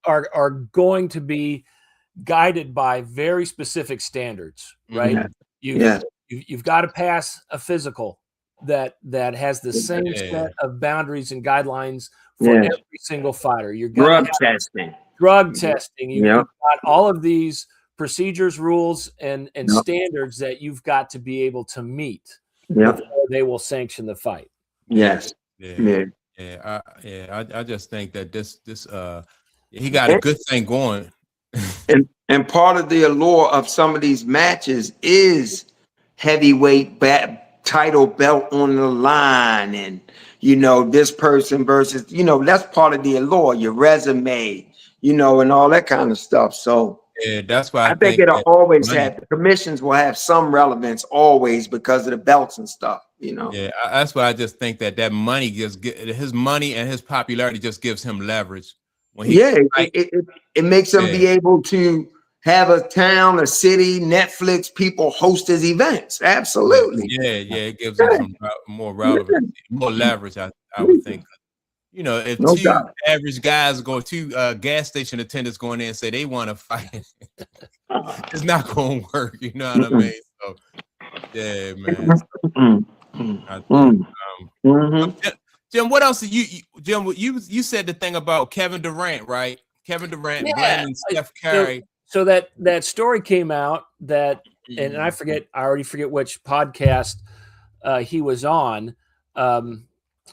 are going to be guided by very specific standards, right? You've got to pass a physical that has the same set of boundaries and guidelines for every single fighter. You're drug testing. You've got all of these procedures, rules, and standards that you've got to be able to meet. Before they will sanction the fight. Yes. I just think that this he got a good thing going. and part of the allure of some of these matches is heavyweight title belt on the line, and this person versus that's part of the allure, your resume, and all that kind of stuff. So Yeah, that's why I think it'll that always money, have, the commissions will have some relevance always because of the belts and stuff, you know. yeah, that's why I just think that money his money and his popularity just gives him leverage when he Yeah, like, it makes him yeah, be able to have a town, a city, Netflix, people host his events. Absolutely. yeah, it gives him Yeah, some more yeah, relevance, more leverage. I would yeah. think. You know, if No two doubt. average guys go, two gas station attendants go in there and say they want to fight, it's not going to work. You know what I mean? So, yeah, man. I think. Jim, what else? Jim, you said the thing about Kevin Durant, right? Kevin Durant Yeah. blaming Steph Curry. So that story came out that, and I already forget which podcast he was on.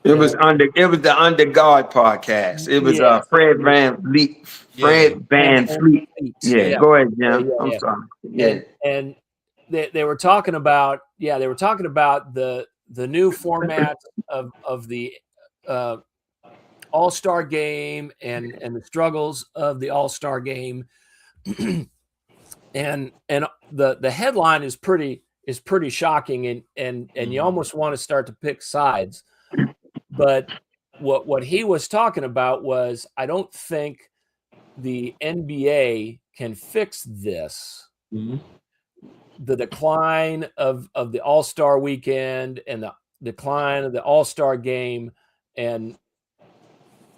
It was the Under God podcast. It was Yeah. Fred Van Fleet. Fred Van Fleet. Yeah, go ahead, Jim. I'm sorry. Yeah. And they were talking about the new format of the All-Star game and the struggles of the All-Star game. and the headline is pretty shocking, and you almost want to start to pick sides. But what he was talking about was, I don't think the NBA can fix this. The decline of the All-Star weekend and the decline of the All-Star game and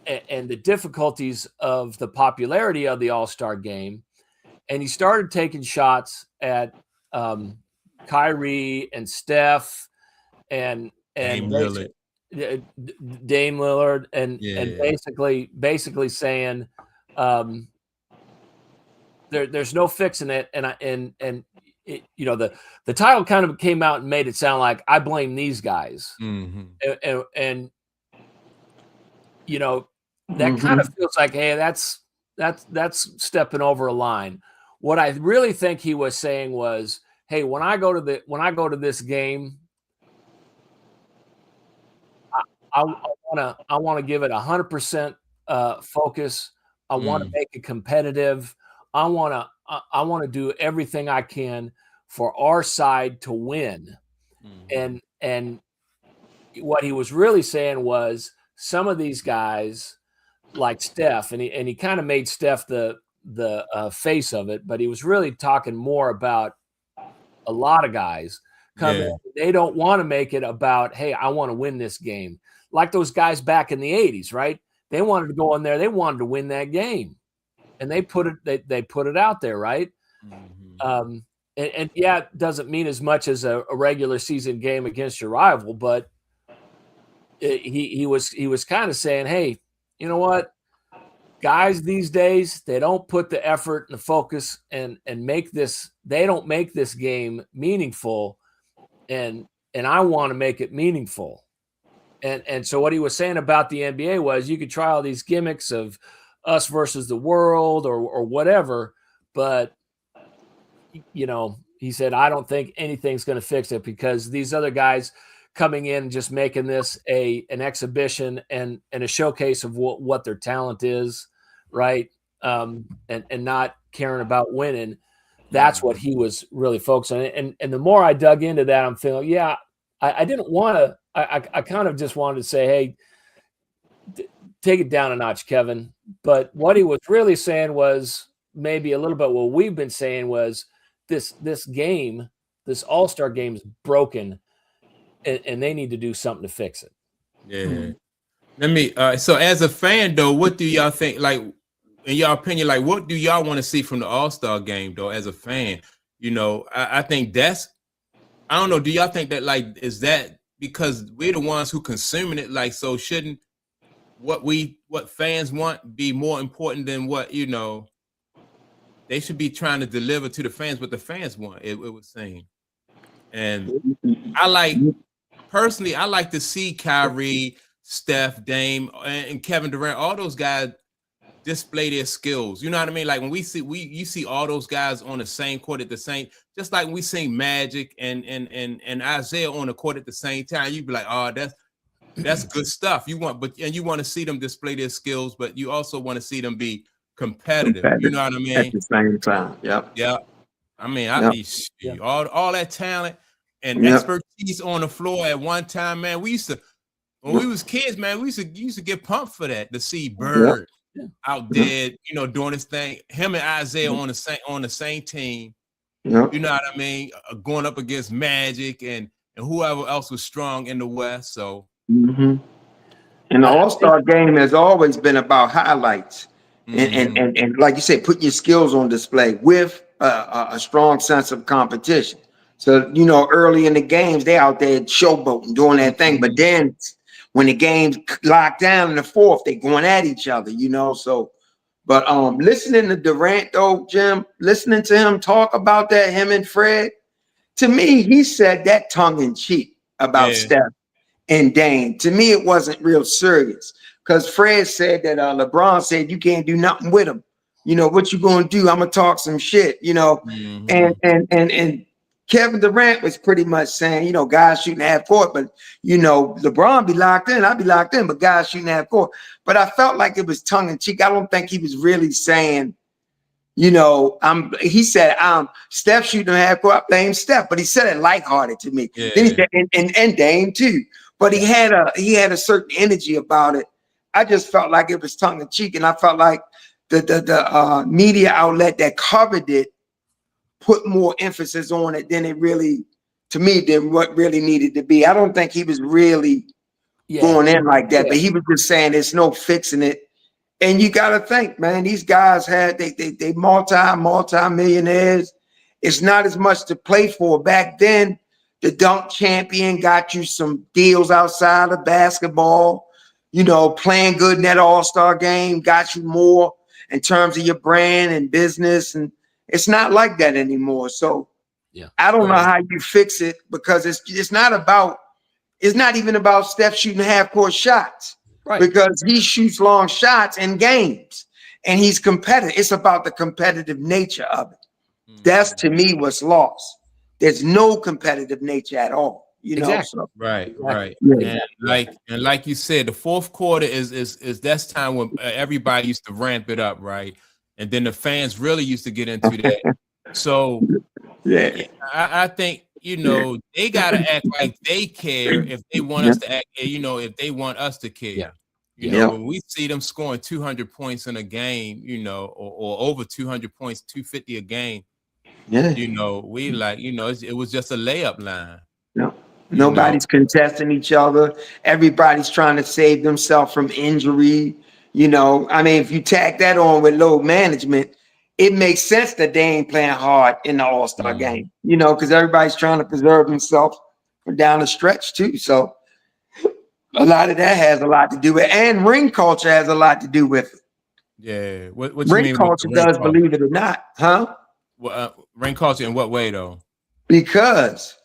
the difficulties of the popularity of the All-Star game. And he started taking shots at Kyrie and Steph and Dame Lillard. Dame Lillard, and basically saying there's no fixing it. And it, you know, the title kind of came out and made it sound like I blame these guys, and you know, that kind of feels like, hey, that's stepping over a line. What I really think he was saying was, hey, when I go to this game, I want to give it 100% focus. I want to make it competitive. I want to do everything I can for our side to win. And what he was really saying was, some of these guys like Steph, and he kind of made Steph the face of it, but he was really talking more about a lot of guys coming. They don't want to make it about, hey, I want to win this game. Like those guys back in the 80s, right? They wanted to go in there. They wanted to win that game. And they put it out there, right? And yeah, it doesn't mean as much as a regular season game against your rival, but he was kind of saying, hey, you know what? Guys these days, they don't put the effort and the focus and make this, they don't make this game meaningful. And I want to make it meaningful. And so what he was saying about the NBA was, you could try all these gimmicks of us versus the world or whatever, but you know, he said, I don't think anything's going to fix it, because these other guys coming in and just making this an exhibition and a showcase of what their talent is, right? And not caring about winning. That's what he was really focused on. And the more I dug into that, I'm feeling, yeah, I didn't want to, I kind of just wanted to say, hey, take it down a notch, Kevin. But what he was really saying was maybe a little bit what we've been saying was, this game, this All-Star game, is broken, and they need to do something to fix it. Yeah. Let me. So as a fan, though, what do y'all think? Like, in your opinion, like, what do y'all want to see from the All-Star game, though? As a fan, you know, I think that's. I don't know. Do y'all think that, like, is that because we're the ones who consuming it? Like, so shouldn't what fans want be more important than what, you know? They should be trying to deliver to the fans what the fans want. It was saying, and personally, I like to see Kyrie, Steph, Dame, and Kevin Durant, all those guys display their skills. You know what I mean? Like when you see all those guys on the same court at the same, just like when we see Magic and Isaiah on the court at the same time, you'd be like, oh, that's good stuff. You want to see them display their skills, but you also want to see them be competitive. You know what I mean? At the same time. Yep. Yeah. I mean, Yep. all that talent and Yep. expertise on the floor at one time, man. We used to, when we was kids, man, we used to get pumped for that, to see Bird out there, you know, doing his thing. Him and Isaiah on the same team. Yep. You know what I mean? Going up against Magic and whoever else was strong in the West. So And the All-Star game has always been about highlights and like you said, put your skills on display with a strong sense of competition. So, you know, early in the games, they out there showboating, doing that thing. But then when the game's locked down in the fourth, they going at each other, you know. So, but listening to Durant, though, Jim, listening to him talk about that, him and Fred, to me, he said that tongue in cheek about Steph and Dame. To me, it wasn't real serious because Fred said that LeBron said you can't do nothing with him. You know what you gonna do? I'm gonna talk some shit. You know, and Kevin Durant was pretty much saying, you know, guys shooting half court, but you know, LeBron be locked in, I'd be locked in, but guys shooting half court. But I felt like it was tongue in cheek. I don't think he was really saying, you know, he said, Steph shooting half court, I blame Steph, but he said it lighthearted to me. Then he said, and Dame too. But he had a certain energy about it. I just felt like it was tongue in cheek, and I felt like the media outlet that covered it put more emphasis on it than it really, to me, than what really needed to be. I don't think he was really going in like that, but he was just saying there's no fixing it. And you got to think, man, these guys had they multi-millionaires. It's not as much to play for back then. The dunk champion got you some deals outside of basketball. You know, playing good in that All-Star game got you more in terms of your brand and business. And it's not like that anymore. So I don't know how you fix it, because it's not even about Steph shooting half-court shots. Right. Because he shoots long shots in games and he's competitive. It's about the competitive nature of it. That's, to me, what's lost. There's no competitive nature at all. You know, so. Right. Yeah. And like you said, the fourth quarter is that's time when everybody used to ramp it up, right? And then the fans really used to get into that. So I think, you know, they gotta act like they care if they want us to act, you know, if they want us to care. You know, when we see them scoring 200 points in a game, you know, or over 200 points, 250 a game. You know, we like, you know, it was just a layup line. Nobody's contesting each other. Everybody's trying to save themselves from injury. You know, I mean, if you tag that on with load management, it makes sense that they ain't playing hard in the All-Star game, you know, because everybody's trying to preserve themselves for down the stretch too. So a lot of that has a lot to do with it. And ring culture has a lot to do with it. Yeah. What ring you mean culture does, believe it or not, huh? Well, ring culture in what way though? Because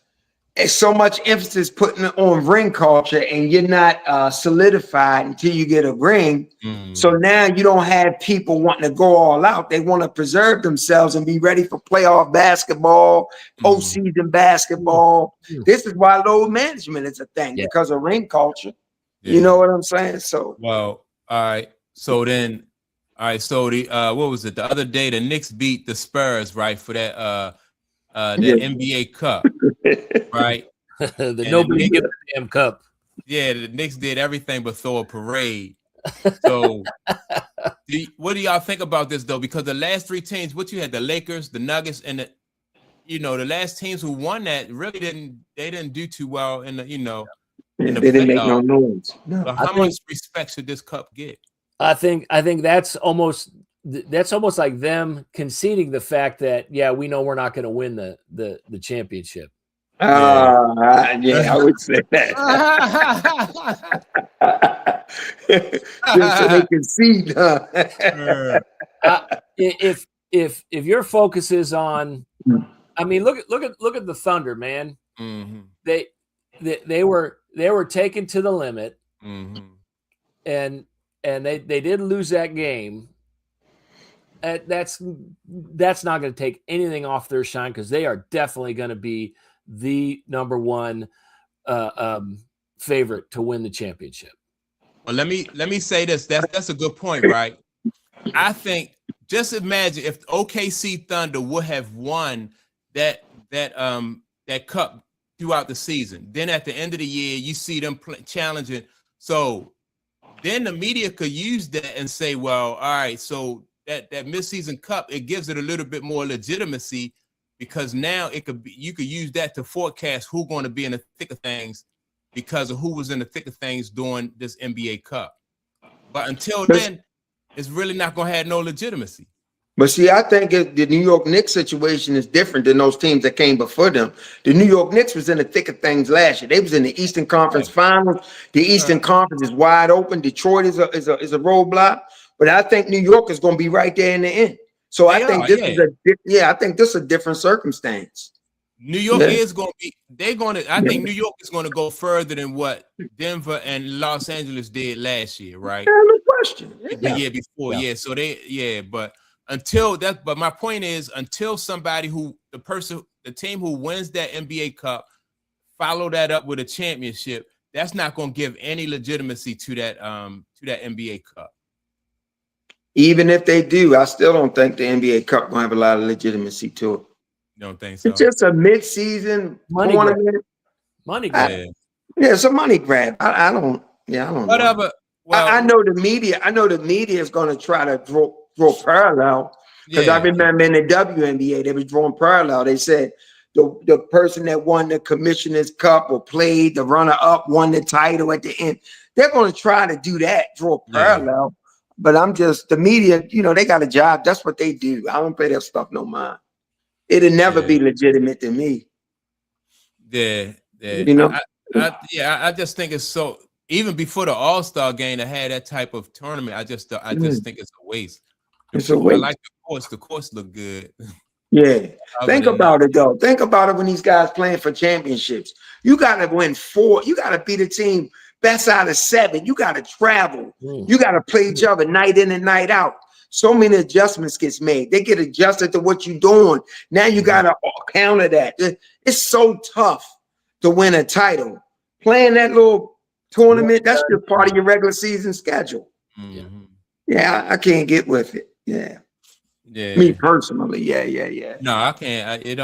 it's so much emphasis putting on ring culture, and you're not solidified until you get a ring. So now you don't have people wanting to go all out. They want to preserve themselves and be ready for playoff basketball, postseason basketball. This is why load management is a thing, because of ring culture. You know what I'm saying? So, well, all right. So then, all right. So the what was it? The other day, the Knicks beat the Spurs, right, for that that NBA Cup, right? Nobody get the damn cup. Yeah, the Knicks did everything but throw a parade. So, what do y'all think about this though? Because the last three teams, what you had, the Lakers, the Nuggets, and the, you know, the last teams who won that really didn't do too well in the, you know, in the they didn't make no noise. No. So how much respect should this cup get? I think that's almost like them conceding the fact that we know we're not going to win the championship. I would say that. Just so they concede. If your focus is on, I mean, look at the Thunder, man. They were taken to the limit, and they did lose that game. That's not going to take anything off their shine, because they are definitely going to be the number one favorite to win the championship. Well, let me say this. That's a good point, right? I think just imagine if OKC Thunder would have won that cup throughout the season. Then at the end of the year, you see them challenging. So then the media could use that and say, well, all right, so that midseason cup, it gives it a little bit more legitimacy because now you could use that to forecast who's going to be in the thick of things because of who was in the thick of things during this NBA Cup. But until then, it's really not going to have no legitimacy. But see, I think the New York Knicks situation is different than those teams that came before them. The New York Knicks was in the thick of things last year. They was in the Eastern Conference Finals. The Eastern Conference is wide open. Detroit is a roadblock, but I think New York is going to be right there in the end. So I think this is a different circumstance. New York is going to be. I think New York is going to go further than what Denver and Los Angeles did last year, right? No question. The year before, So but. But my point is, until somebody the team who wins that NBA Cup follow that up with a championship, that's not going to give any legitimacy to that NBA Cup. Even if they do, I still don't think the NBA Cup going to have a lot of legitimacy to it. You don't think so? It's just a mid-season tournament. Money grab. It's a money grab. I don't Whatever. know. Well, I know the media. I know the media is going to try to draw parallel because I remember in the WNBA they were drawing parallel. They said the person that won the Commissioner's Cup or played the runner-up won the title at the end. They're going to try to do that, draw parallel. But I'm just the media. They got a job. That's what they do. I don't pay that stuff no mind. It'll never be legitimate to me. Yeah. I just think it's so. Even before the All-Star game, to have that type of tournament, I just think it's a waste. It's a waste. I like the course. The course look good. Yeah. Think about it though. Think about it when these guys playing for championships. You got to win 4. You got to be the team best out of 7. You got to travel. You got to play each other night in and night out. So many adjustments gets made. They get adjusted to what you're doing. Now you got to counter that. It's so tough to win a title. Playing that little tournament, that's just part of your regular season schedule. Yeah, I can't get with it. Yeah. Me personally, yeah. No, I can't. It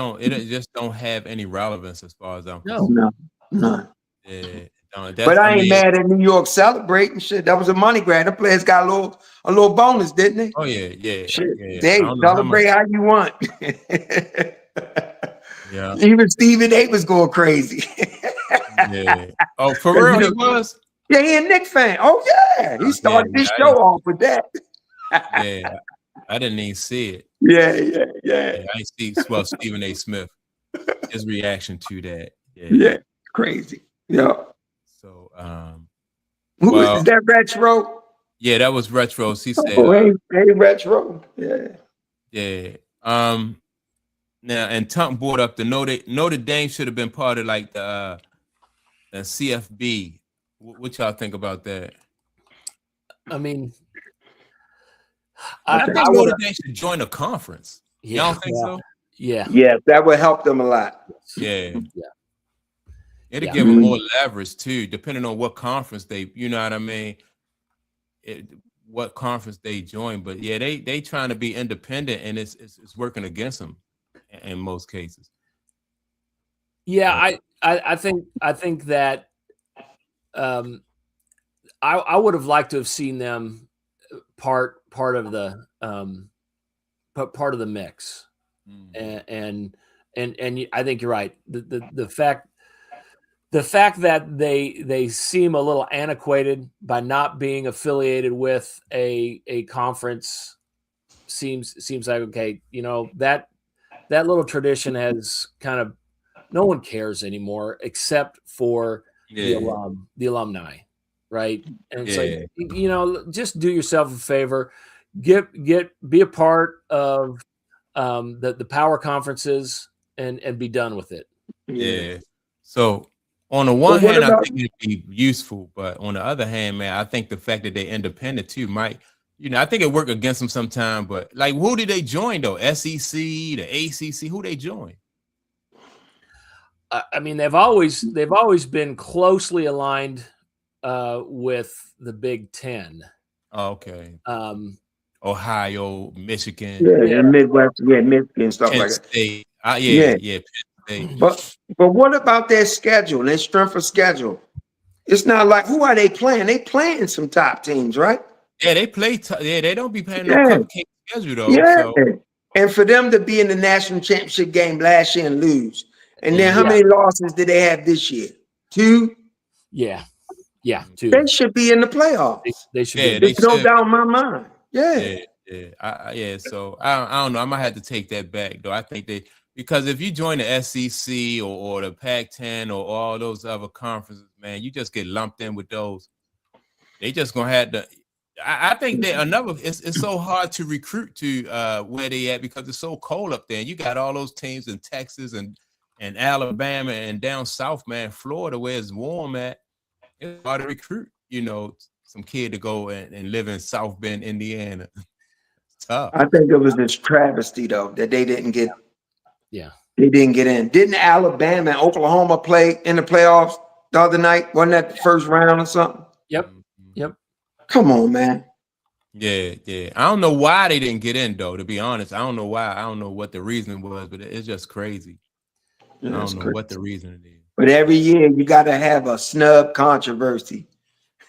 just don't have any relevance as far as I'm concerned. No. Yeah. But I ain't mad at New York celebrating shit. That was a money grab. The players got a little bonus, didn't they? Oh yeah. Shit. They celebrate how you want. Yeah. Even Stephen A was going crazy. Yeah. Oh, for real, he was. Yeah, he a Knicks fan. Oh yeah, he started this show off with that. Yeah, I didn't even see it. Yeah. I see. Well, Stephen A. Smith, his reaction to that. Yeah, crazy. Yeah. So, who is that? Retro? Yeah, that was Retro. He said, hey, Retro. Yeah. Now, and Tunk brought up the Notre Dame should have been part of like the CFB. What y'all think about that? I mean, I think Notre Dame should join a conference. Y'all don't think so? Yeah, that would help them a lot. Yeah. It'll give them more leverage too, depending on what conference they, you know what I mean? What conference they join. But yeah, they trying to be independent, and it's working against them in most cases. Yeah, I think that I would have liked to have seen them part of the mix, and I think you're right. The fact that they seem a little antiquated by not being affiliated with a conference seems like okay. That little tradition has kind of no one cares anymore except for the alumni, right? And it's like just do yourself a favor, be a part of the power conferences and be done with it. Yeah. So on the one hand, I think it'd be useful, but on the other hand, man, I think the fact that they're independent too might, I think it work against them sometime. But like, who did they join though? SEC, the ACC, who they join? I mean, they've always been closely aligned with the Big Ten. Oh, okay. Ohio, Michigan, Yeah, Midwest, Michigan, stuff Penn like that. State. Yeah. Penn State. But what about their schedule, their strength of schedule? It's not like, who are they playing? They playing some top teams, right? Yeah, they play. They don't be playing no Yeah. cupcake schedule though. Yeah. So And for them to be in the national championship game last year and lose, and then how Yeah. many losses did they have this year? 2. Yeah, 2. They should be in the playoffs. They should yeah, be. There's no doubt in my mind. Yeah. So I don't know. I might have to take that back though. I think because if you join the SEC or the Pac-10 or all those other conferences, man, you just get lumped in with those. They just gonna have to. I think that it's so hard to recruit to where they at because it's so cold up there. And you got all those teams in Texas and Alabama and down south, man, Florida, where it's warm at. It's hard to recruit, some kid to go and live in South Bend, Indiana. It's tough. I think it was this travesty though that they didn't get. Yeah. They didn't get in. Didn't Alabama and Oklahoma play in the playoffs the other night? Wasn't that the first round or something? Yep. Come on, man. Yeah. I don't know why they didn't get in, though, to be honest. I don't know why. I don't know what the reason was, but it's just crazy. I don't know what the reason is. But every year you got to have a snub controversy.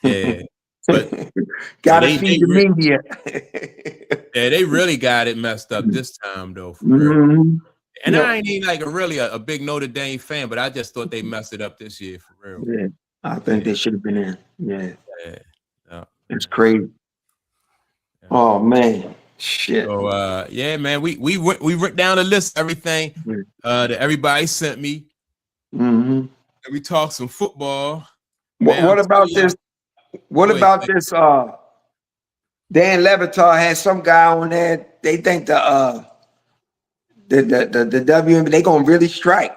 Yeah. But got to feed the media. Yeah, they really got it messed up this time, though, for real. And I ain't even like a big Notre Dame fan, but I just thought they messed it up this year, for real. Yeah, I think they should have been in. Yeah. It's crazy. Yeah. Oh man, shit. So yeah, man, we went down the list, everything that everybody sent me. And we talked some football. What about this? What about this? Dan Levitar had some guy on there. They think the WNBA they gonna really strike.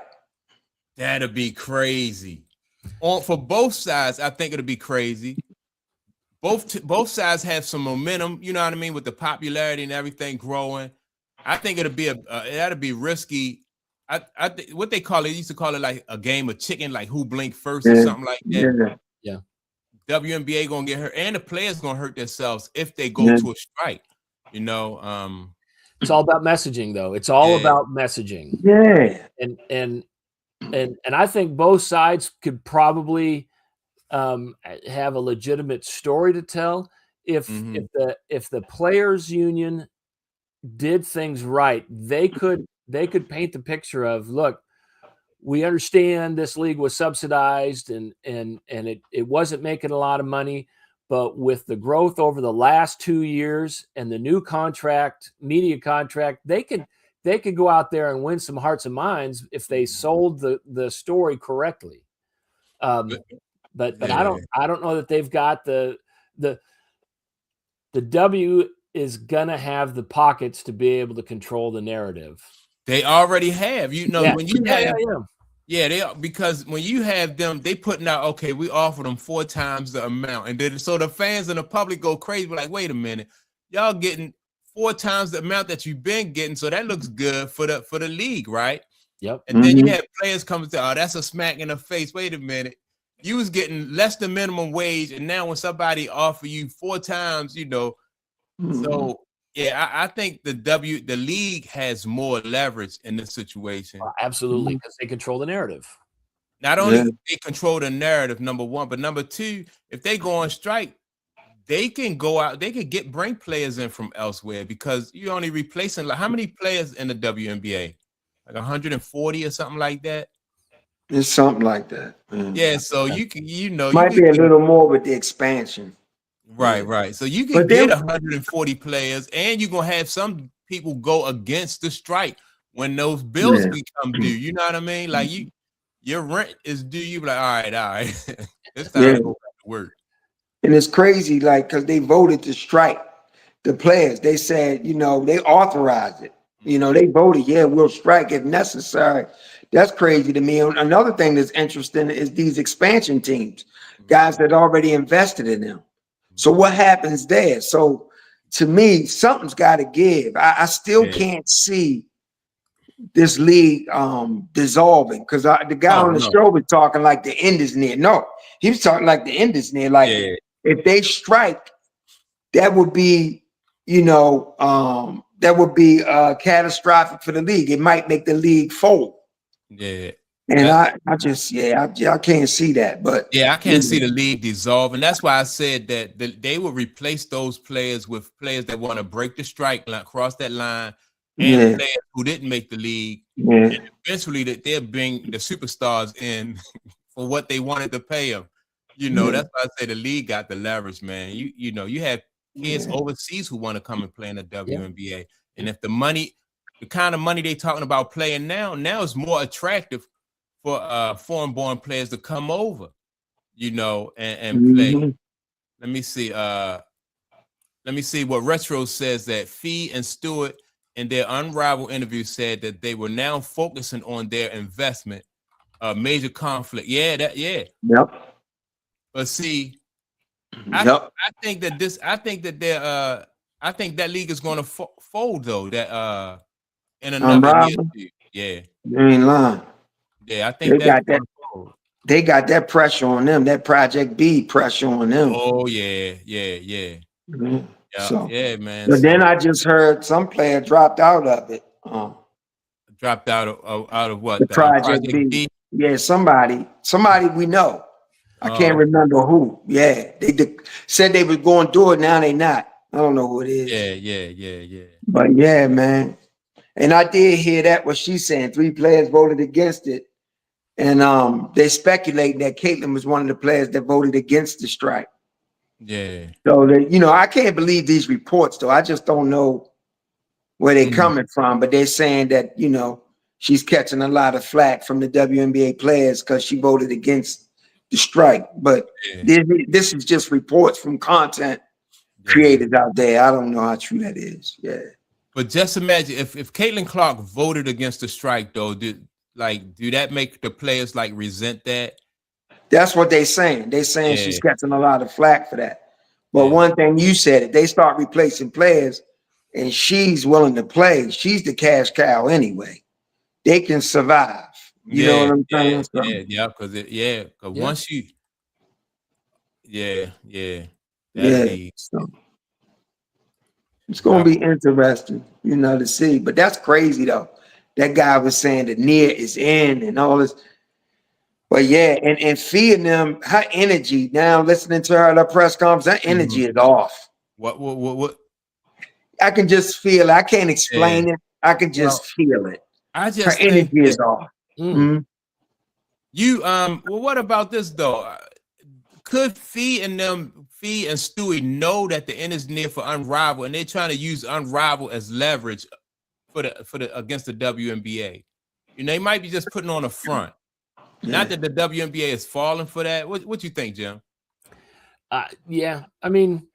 That'd be crazy. For both sides, I think it'll be crazy. Both sides have some momentum, you know what I mean, with the popularity and everything growing. I think it'll be that'll be risky. I think what they used to call it like a game of chicken, like who blinked first or something like that. Yeah. WNBA gonna get hurt, and the players gonna hurt themselves if they go to a strike. It's all about messaging, though. It's all about messaging. Yeah. And I think both sides could probably have a legitimate story to tell if the players union did things right. They could paint the picture of, look, we understand this league was subsidized and it wasn't making a lot of money, but with the growth over the last 2 years and the new media contract, they could go out there and win some hearts and minds if they sold the story correctly. But I don't know that they've got the W is gonna have the pockets to be able to control the narrative. They already have, when you because when you have them, they putting out, okay, we offer them 4 times the amount, and then so the fans and the public go crazy. We're like, wait a minute, y'all getting 4 times the amount that you've been getting, so that looks good for the league, right? Yep. And then you have players come and say, oh, that's a smack in the face. Wait a minute. You was getting less than minimum wage, and now when somebody offer you 4 times, so yeah, I think the league has more leverage in this situation. Absolutely, because they control the narrative. Not only they control the narrative, number one, but number two, if they go on strike, they can go out, they can bring players in from elsewhere because you're only replacing how many players in the WNBA? Like 140 or something like that. It's something like that. Yeah, so you can, might be a little more with the expansion. Right. So you can get 140 players, and you're gonna have some people go against the strike when those bills become due. You know what I mean? Like your rent is due. You be like, all right, it's time to go back to work. And it's crazy, like, because they voted to strike the players. They said, they authorized it. They voted, we'll strike if necessary. That's crazy to me. Another thing that's interesting is these expansion teams, guys that already invested in them. So what happens there? So to me, something's got to give. I still can't see this league dissolving because the guy on the show was talking like the end is near. No, he was talking like the end is near. Like if they strike, that would be, that would be catastrophic for the league. It might make the league fold. Yeah. And I can't see that. But yeah, I can't see the league dissolve. And that's why I said that they will replace those players with players that want to break the strike line, cross that line, and players who didn't make the league. Yeah. And eventually that they'll bring the superstars in for what they wanted to pay them. That's why I say the league got the leverage, man. You have kids overseas who want to come and play in the WNBA. And if the kind of money they talking about playing now is more attractive for foreign-born players to come over, and play. Let me see what Retro says, that Fee and Stewart in their Unrivaled interview said that they were now focusing on their investment, major conflict. Yep. But see, I think that that league is going to fold though. That in another year. Yeah, you ain't lying. Yeah, I think they got that pressure on them. That Project B pressure on them. Oh yeah. Mm-hmm. Yeah, man. But then I just heard some player dropped out of it. Dropped out of what? The Project B. Yeah, somebody we know. I can't remember who. Yeah, they said they was going to do it. Now they not. I don't know who it is. Yeah. But yeah, man. And I did hear that what she's saying. 3 players voted against it. And they speculating that Caitlin was one of the players that voted against the strike. Yeah. So I can't believe these reports though. I just don't know where they're coming from. But they're saying that, she's catching a lot of flack from the WNBA players because she voted against the strike. But this is just reports from content creators out there. I don't know how true that is. Yeah. But just imagine if Caitlin Clark voted against the strike though, do that make the players resent that? That's what they're saying. They're saying she's catching a lot of flack for that. But one thing you said, if they start replacing players and she's willing to play, she's the cash cow anyway. They can survive. You know what I'm saying? Because once you so it's gonna be interesting, to see. But that's crazy though. That guy was saying the Nia is in and all this. But and feeding them her energy. Now listening to her at her press conference, her energy is off. What? I can just feel it. I can't explain it. I can just feel it. I just her energy is off. Well, what about this though? Could Fee and Stewie know that the end is near for Unrivaled, and they're trying to use Unrivaled as leverage for the against the WNBA? They might be just putting on a front. Not that the WNBA is falling for that. What you think, Jim? Yeah, I mean,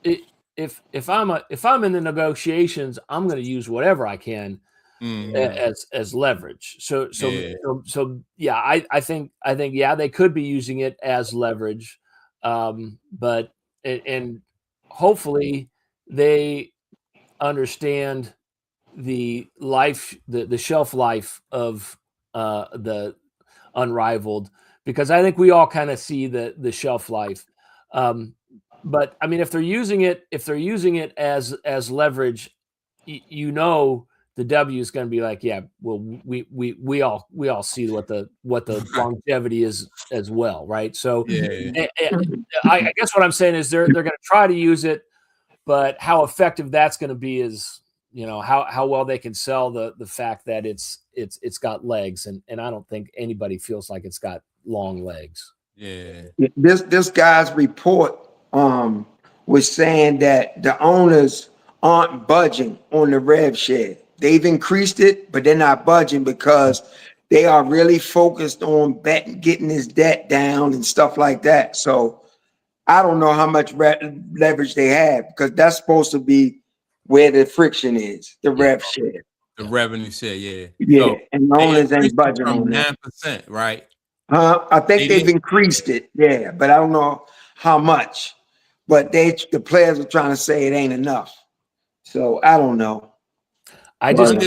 if I'm in the negotiations, I'm going to use whatever I can as leverage. So I think they could be using it as leverage, but hopefully they understand the shelf life of the Unrivaled, because I think we all kind of see the shelf life. But I mean, if they're using it as leverage, the W is going to be like, yeah, well, we all see what the longevity is as well, right? So I guess what I'm saying is they're going to try to use it, but how effective that's going to be is, how well they can sell the fact that it's got legs, and I don't think anybody feels like it's got long legs. Yeah. This guy's report was saying that the owners aren't budging on the rev share. They've increased it, but they're not budging because they are really focused on getting this debt down and stuff like that. So I don't know how much leverage they have, because that's supposed to be where the friction is, the rev share. The revenue share, yeah. So and the owners ain't budging on 9%, right? I think they've increased it, but I don't know how much. But the players are trying to say it ain't enough. So I don't know. I don't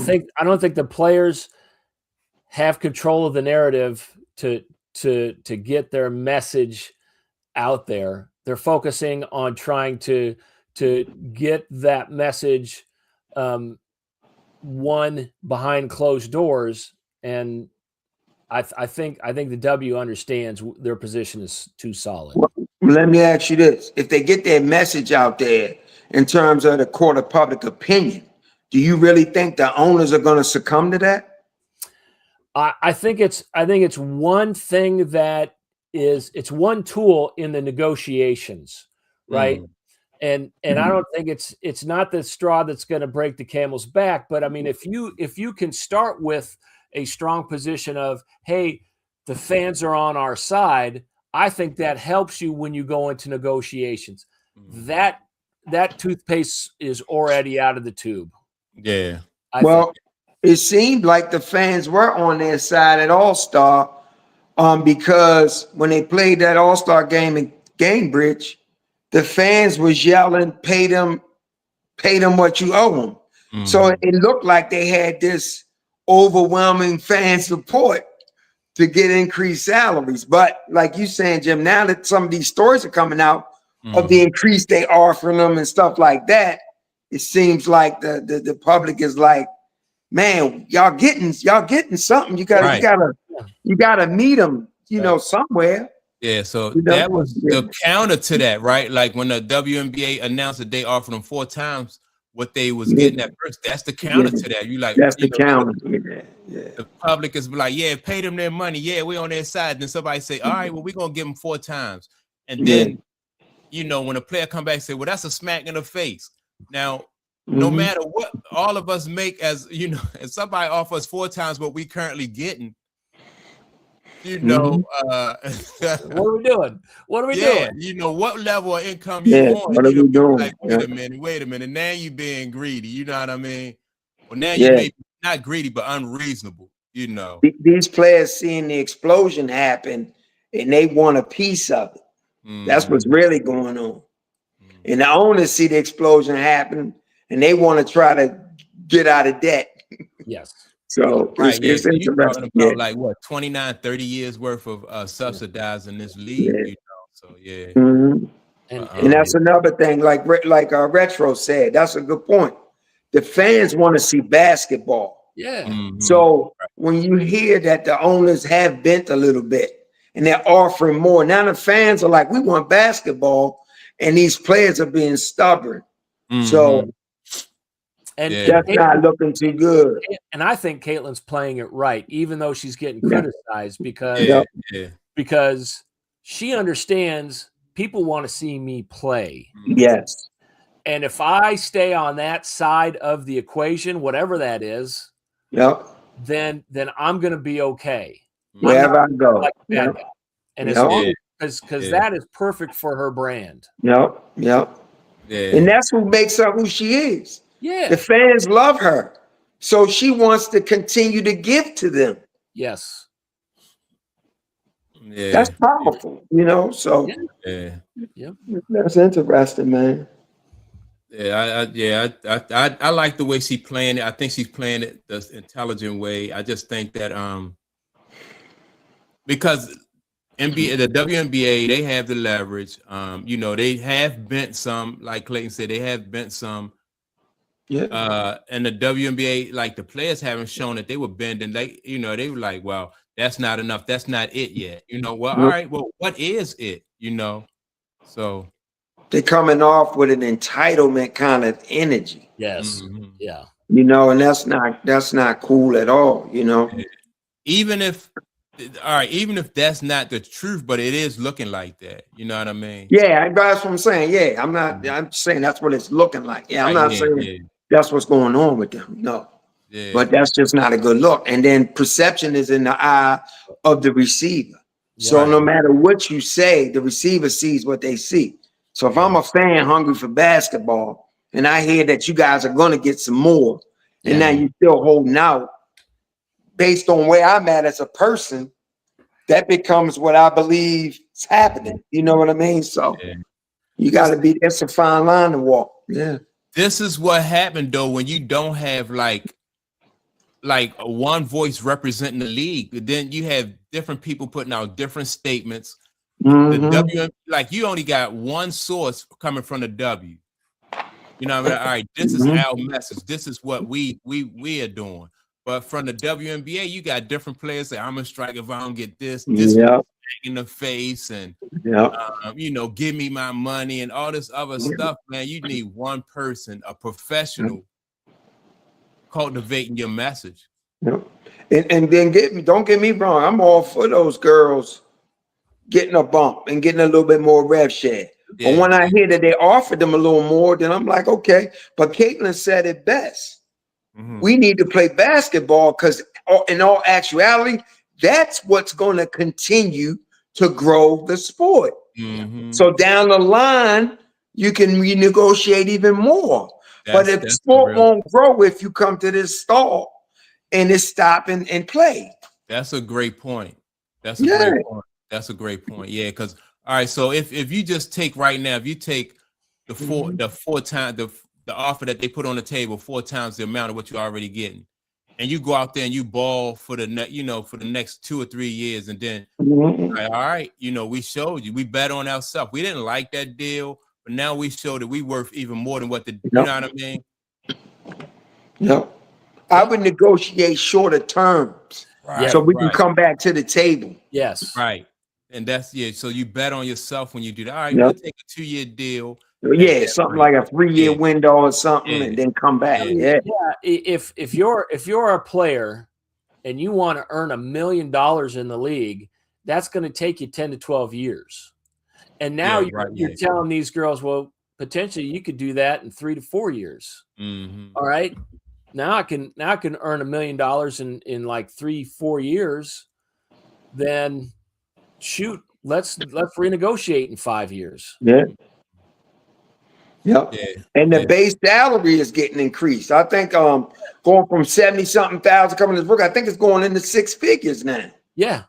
think the players have control of the narrative to get their message out there. They're focusing on trying to to get that message one behind closed doors. And I think the W understands their position is too solid. Well, let me ask you this. If they get their message out there in terms of the court of public opinion, do you really think the owners are going to succumb to that? I think it's one thing that it's one tool in the negotiations, right? And I don't think it's not the straw that's going to break the camel's back. But I mean, if you can start with a strong position of, hey, the fans are on our side, I think that helps you when you go into negotiations. That toothpaste is already out of the tube. Yeah. It seemed like the fans were on their side at All-Star, because when they played that All-Star game in Cambridge, the fans was yelling, pay them what you owe them. So it looked like they had this overwhelming fan support to get increased salaries. But like you saying, Jim, now that some of these stories are coming out of the increase they offering them and stuff like that, it seems like the public is like, man, y'all getting something. You gotta meet them, somewhere. Yeah, so that was the counter to that, right? Like when the WNBA announced that they offered them 4 times what they was getting at first. That's the counter to that. You like that's the counter. The public is like, yeah, pay them their money. Yeah, we're on their side. Then somebody say, all right, well, we're gonna give them 4 times. And then when a player come back and say, well, that's a smack in the face. Now, no matter what all of us make, as if somebody offers 4 times what we currently getting, what are we doing? What are we doing? What level of income you on? What are we doing? Like, wait a minute. Now you being greedy. You know what I mean? Well, now you may be not greedy, but unreasonable. These players seeing the explosion happen and they want a piece of it. That's what's really going on. And the owners see the explosion happen and they want to try to get out of debt. Yes. So it's interesting. About like what 29, 30 years worth of subsidizing this league. So and that's another thing. Like Retro said, that's a good point. The fans want to see basketball. Yeah. So when you hear that the owners have bent a little bit and they're offering more, now the fans are like, we want basketball, and these players are being stubborn. So. And that's not looking too good. And I think Caitlin's playing it right, even though she's getting criticized because she understands people want to see me play. Yes. And if I stay on that side of the equation, whatever that is, then I'm going to be okay. Wherever I go. And as long as because that is perfect for her brand. And that's who makes her who she is. Yeah. The fans love her. So she wants to continue to give to them. Yes. Yeah. That's powerful, so that's interesting, man. I like the way she's playing it. I think she's playing it the intelligent way. I just think that because the WNBA, they have the leverage. They have bent some, like Clayton said, they have bent some. And the WNBA, like the players haven't shown that they were bending. They were like, well, that's not enough. That's not it yet. All right, well, what is it? So they're coming off with an entitlement kind of energy. Yes. Yeah. And that's not cool at all, Even if that's not the truth, but it is looking like that. You know what I mean? Yeah, that's what I'm saying. Yeah, I'm saying that's what it's looking like. Yeah, I'm not saying that's what's going on with them. No. Yeah. But that's just not a good look. And then perception is in the eye of the receiver. So no matter what you say, the receiver sees what they see. So if I'm a fan hungry for basketball and I hear that you guys are going to get some more, and now you're still holding out based on where I'm at as a person, that becomes what I believe is happening. You know what I mean? So you got to be, that's a fine line to walk. Yeah. This is what happened though when you don't have like one voice representing the league. Then you have different people putting out different statements. The W, like you only got one source coming from the W. You know what I mean? All right, this is our message. This is what we are doing. But from the WNBA, you got different players say, I'm gonna strike if I don't get this in the face, and you know, give me my money and all this other stuff, man. You need one person, a professional, cultivating your message. And then don't get me wrong, I'm all for those girls getting a bump and getting a little bit more rev share. But when I hear that they offered them a little more, then I'm like, okay. But Caitlin said it best. We need to play basketball because in all actuality, that's what's going to continue to grow the sport. So down the line, you can renegotiate even more. But if sport won't grow if you come to this stall and it's stop and play. That's a great point. That's a great point. That's a great point. Yeah, because all right, so if you just take right now, if you take the four times the offer that they put on the table 4 times the amount of what you're already getting, and you go out there and you ball for the next 2 or 3 years, and then like, all right, you know, we showed you, we bet on ourselves. We didn't like that deal, but now we showed that we worth even more than what you know what I mean? I would negotiate shorter terms, so we can come back to the table. Right. And that's so you bet on yourself when you do that. All right, we'll take a 2-year deal. Something like a 3-year window or something, and then come back. If you're a player and you want to earn $1 million in the league, that's going to take you 10 to 12 years. And now you're telling these girls, well, potentially you could do that in 3 to 4 years. All right. Now I can earn $1 million in like 3-4 years. Then shoot, let's renegotiate in 5 years. And the base salary is getting increased. I think going from 70-something thousand coming to this book, I think it's going into 6 figures now. Yes.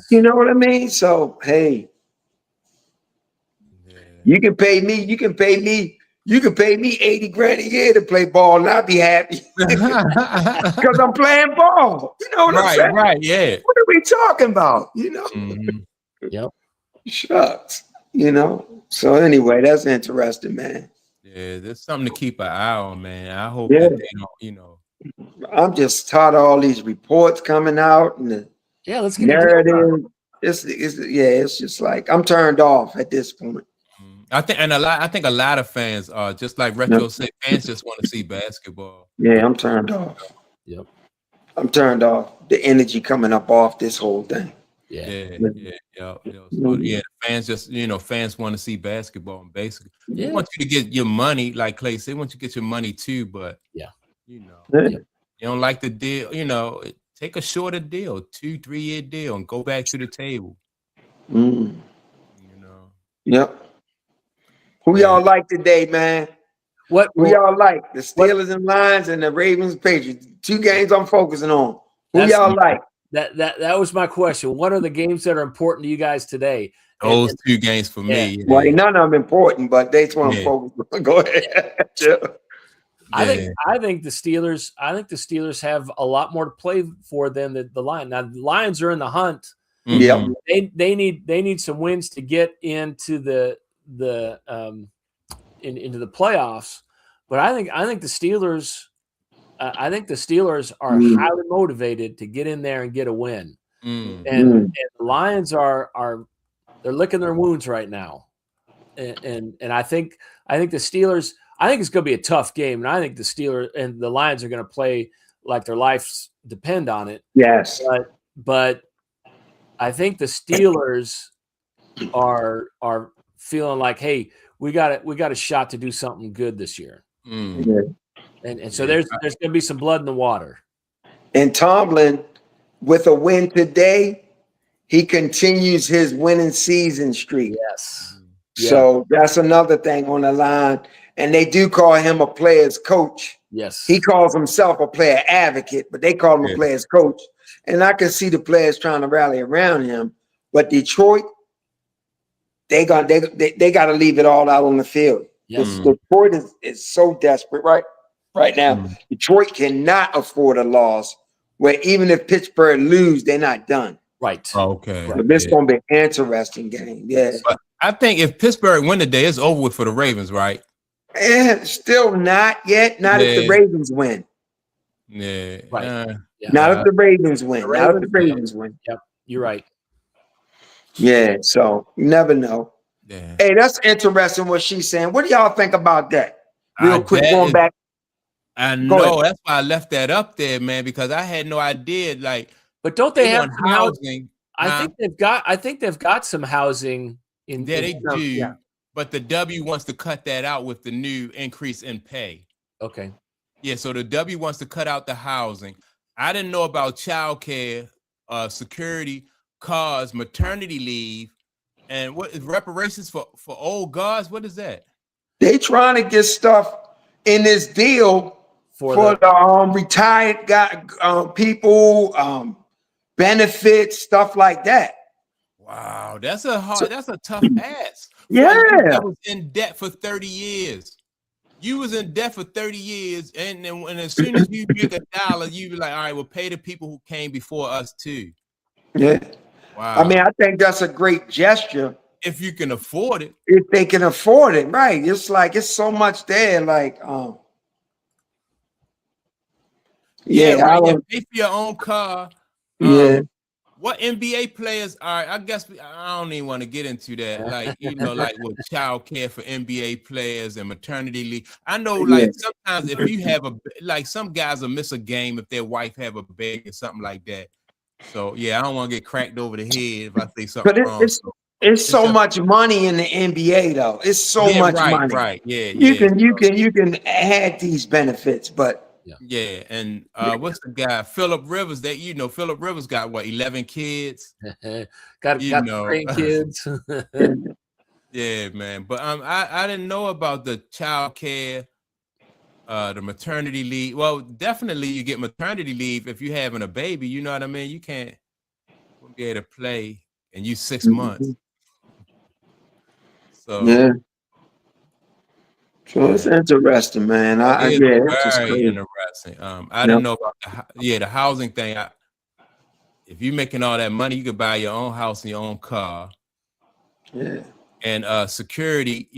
You know what I mean? So hey, you can pay me 80 grand a year to play ball, and I'll be happy because I'm playing ball. You know what I'm saying? Right, yeah. What are we talking about? You know? Shucks. You know. So anyway, that's interesting, man. Yeah, there's something to keep an eye on, man. I hope that they don't, you know. I'm just tired of all these reports coming out and the let's get narrative. It's just like I'm turned off at this point. I think a lot of fans are just like Retro said, fans just want to see basketball. Yeah, I'm turned off. I'm turned off. The energy coming up off this whole thing. So, fans just, fans want to see basketball, and basically they want you to get your money, like Clay said, they want you to get your money too, but you don't like the deal, take a shorter deal, 2-3 year deal, and go back to the table. Who y'all like today, man? Who y'all like? The Steelers and Lions and the Ravens Patriots. 2 games I'm focusing on. Who y'all like? That was my question. What are the games that are important to you guys today? Those 2 games for me. Well, none of them important, but that's what I'm focused on. Go ahead. I think the Steelers have a lot more to play for than the Lions. Now the Lions are in the hunt. They need some wins to get into the playoffs. But I think the Steelers. I think the Steelers are highly motivated to get in there and get a win, and the Lions are they're licking their wounds right now, and I think the Steelers. I think it's going to be a tough game, and I think the Steelers and the Lions are going to play like their lives depend on it. Yes, but I think the Steelers are feeling like, hey, we got a shot to do something good this year. And so there's going to be some blood in the water. And Tomlin, with a win today, he continues his winning season streak. So that's another thing on the line. And they do call him a player's coach. He calls himself a player advocate, but they call him a player's coach. And I can see the players trying to rally around him. But Detroit, they got to leave it all out on the field. Detroit is so desperate right now. Detroit cannot afford a loss where even if Pittsburgh lose, they're not done. Okay. So this is going to be an interesting game. But I think if Pittsburgh win today, it's over with for the Ravens, right? Still not yet. Not if the Yeah. Ravens win. Yeah. Right. Yeah. Not if the Ravens win. The Not if the Ravens, Ravens win. Yep, you're right. Yeah, so you never know. Yeah. Hey, that's interesting what she's saying. What do y'all think about that? Real quick, That going is, back. I Go ahead. know. That's why I left that up there, man, because I had no idea. Like, But don't they have want some housing? I think they've got some housing in. Yeah, they do. Yeah. But the W wants to cut that out with the new increase in pay. Okay. Yeah, so the W wants to cut out the housing. I didn't know about childcare, security, cars, maternity leave, and what is reparations for old guards? What is that? They trying to get stuff in this deal for the retired people, benefits, stuff like that. Wow, that's a tough ask. Yeah, I was in debt for 30 years. You was in debt for 30 years, and then as soon as you make a dollar, you be like, all right, we'll pay the people who came before us too. Yeah. Wow. I mean, I think that's a great gesture. If you can afford it. If they can afford it, right. It's like it's so much there. Like, right. Pay for your own car. Yeah. What NBA players are? I guess I don't even want to get into that. Like, like with child care for NBA players and maternity leave. I know, like sometimes if you have some guys will miss a game if their wife have a baby or something like that. So yeah, I don't want to get cracked over the head if I say something wrong. It's so much money in the NBA though. It's so much money. Right. Yeah. You can add these benefits, but. Yeah, and what's the guy? Phillip Rivers. That Phillip Rivers got what, 11 kids? got kids. Yeah, man. But I didn't know about the child care, the maternity leave. Well, definitely you get maternity leave if you're having a baby. You know what I mean? You can't be able to play and you 6 months. So yeah. So it's interesting, man. It's very interesting. I didn't know about the housing thing. If you're making all that money, you could buy your own house and your own car. Yeah. And security,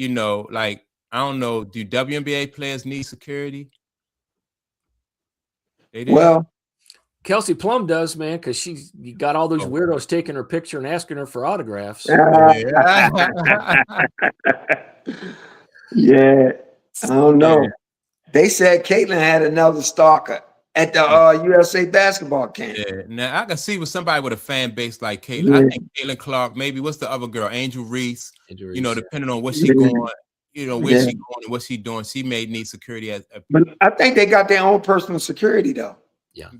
like I don't know, do WNBA players need security? They do? Well, Kelsey Plum does, man, because she's got all those weirdos taking her picture and asking her for autographs. Yeah, I don't know. They said Caitlin had another stalker at the USA basketball camp. Yeah, now I can see with somebody with a fan base like Caitlin. I think Caitlin Clark, maybe what's the other girl, Angel Reese. Depending on what she going, where she going and what she doing, she may need security. But I think they got their own personal security though. Yeah.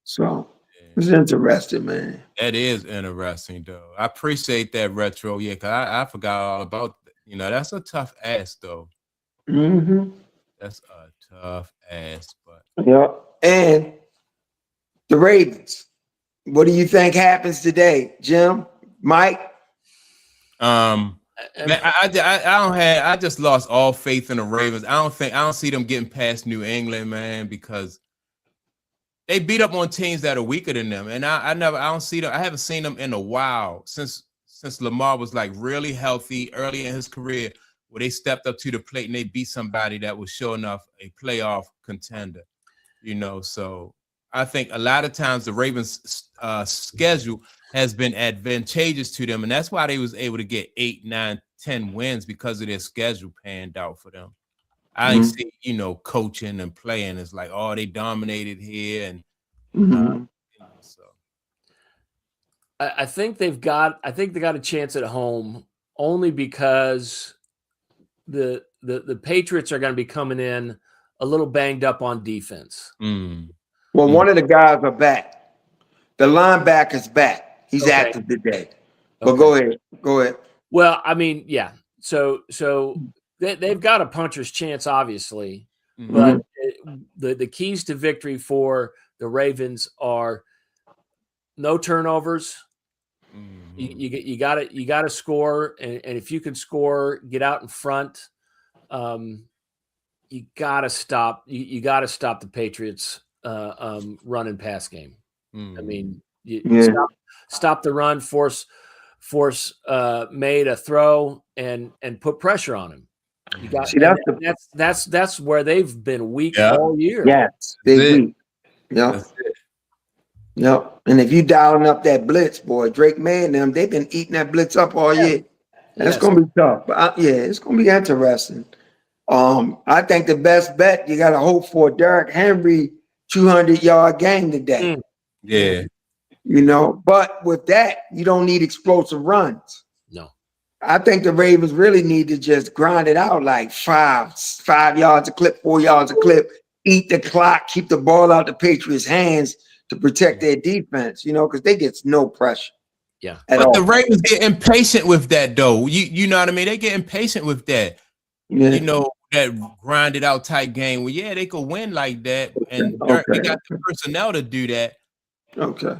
So it's interesting, man. That is interesting though. I appreciate that retro. Yeah, cause I forgot all about. That's a tough ass though. Mm-hmm. That's a tough ass, but and the Ravens. What do you think happens today, Jim? Mike? Man, I just lost all faith in the Ravens. I don't see them getting past New England, man, because they beat up on teams that are weaker than them. And I don't see them. I haven't seen them in a while since Lamar was like really healthy early in his career, where they stepped up to the plate and they beat somebody that was sure enough a playoff contender. So I think a lot of times the Ravens' schedule has been advantageous to them, and that's why they was able to get 8, 9, 10 wins because of their schedule panned out for them. I ain't see, coaching and playing. It's like, oh, they dominated here, and so. I think they got a chance at home only because the Patriots are going to be coming in a little banged up on defense. Well, one of the guys are back. The linebacker's back. He's active today. But go ahead. Well, I mean, yeah. So they've got a puncher's chance, obviously. But the keys to victory for the Ravens are no turnovers. You got to score, and if you can score, get out in front. You got to stop. You got to stop the Patriots run and pass game. I mean, stop the run, force May to throw, and put pressure on him. You got See, that's where they've been weak Yeah. all year. yes, they weak. Yep. That's it. Yep. And if you dialing up that blitz, boy, Drake May and them, they've been eating that blitz up all year. That's gonna be tough. But yeah, it's gonna be interesting. I think the best bet you gotta hope for Derrick Henry 200-yard game today. Yeah. You know, but with that, you don't need explosive runs. No. I think the Ravens really need to just grind it out like 5 yards a clip, 4 yards a clip, eat the clock, keep the ball out the Patriots' hands to protect their defense, you know, because they get no pressure. Yeah. But the Ravens get impatient with that, though. You know what I mean? They get impatient with that. Yeah. You know, that grinded out type game. Well, yeah, they could win like that. And they got the personnel to do that. Okay.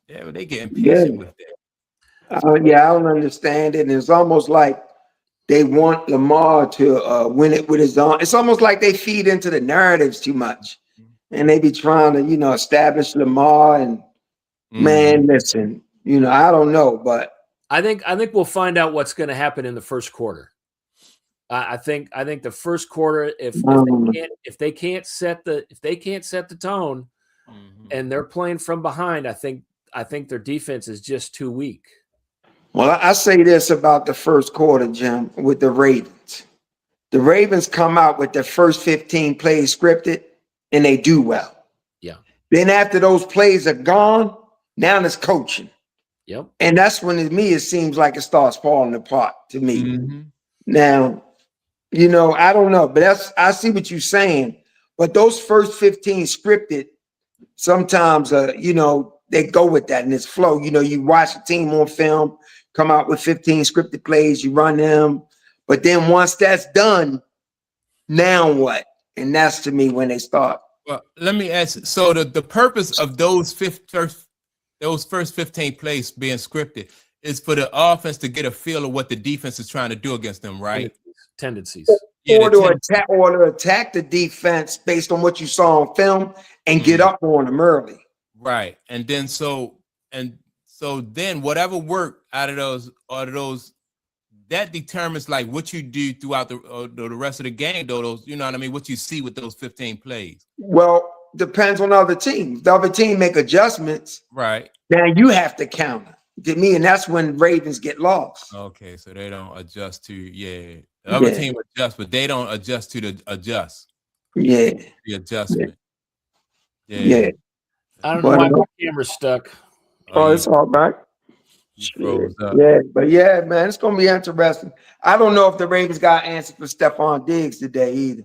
Yeah, but they get impatient with that. Yeah, I don't understand it. And it's almost like they want Lamar to win it with his own. It's almost like they feed into the narratives too much. And they be trying to, you know, establish Lamar. And man, listen, you know, I don't know, but I think we'll find out what's going to happen in the first quarter. I think the first quarter, if they can't set the tone, and they're playing from behind, I think their defense is just too weak. Well, I say this about the first quarter, Jim, with the Ravens. The Ravens come out with their first 15 plays scripted, and they do well. Yeah. Then after those plays are gone, now it's coaching. Yep. And that's when, to me, it seems like it starts falling apart to me. Now, you know, I don't know, but I see what you're saying. But those first 15 scripted, sometimes, you know, they go with that and it's flow. You know, you watch a team on film, come out with 15 scripted plays, you run them. But then once that's done, now what? And that's, to me, when they start. Well, let me ask. So the purpose of those first 15 plays being scripted is for the offense to get a feel of what the defense is trying to do against them, right? Tendencies. Or to attack the defense based on what you saw on film and get up on them early. Right. And then so then whatever work out of those that determines like what you do throughout the rest of the game, though. Those, you know what I mean, what you see with those 15 plays. Well, depends on other teams. The other team make adjustments. Right. Now you have to counter. To me, and that's when Ravens get lost. Okay, so they don't adjust to the other team adjust, but they don't adjust to the adjust. Yeah. The adjustment. Yeah. I don't know why my camera's stuck. Oh, it's all right. Yeah, but yeah, man, it's gonna be interesting. I don't know if the Ravens got answer for Stephon Diggs today either.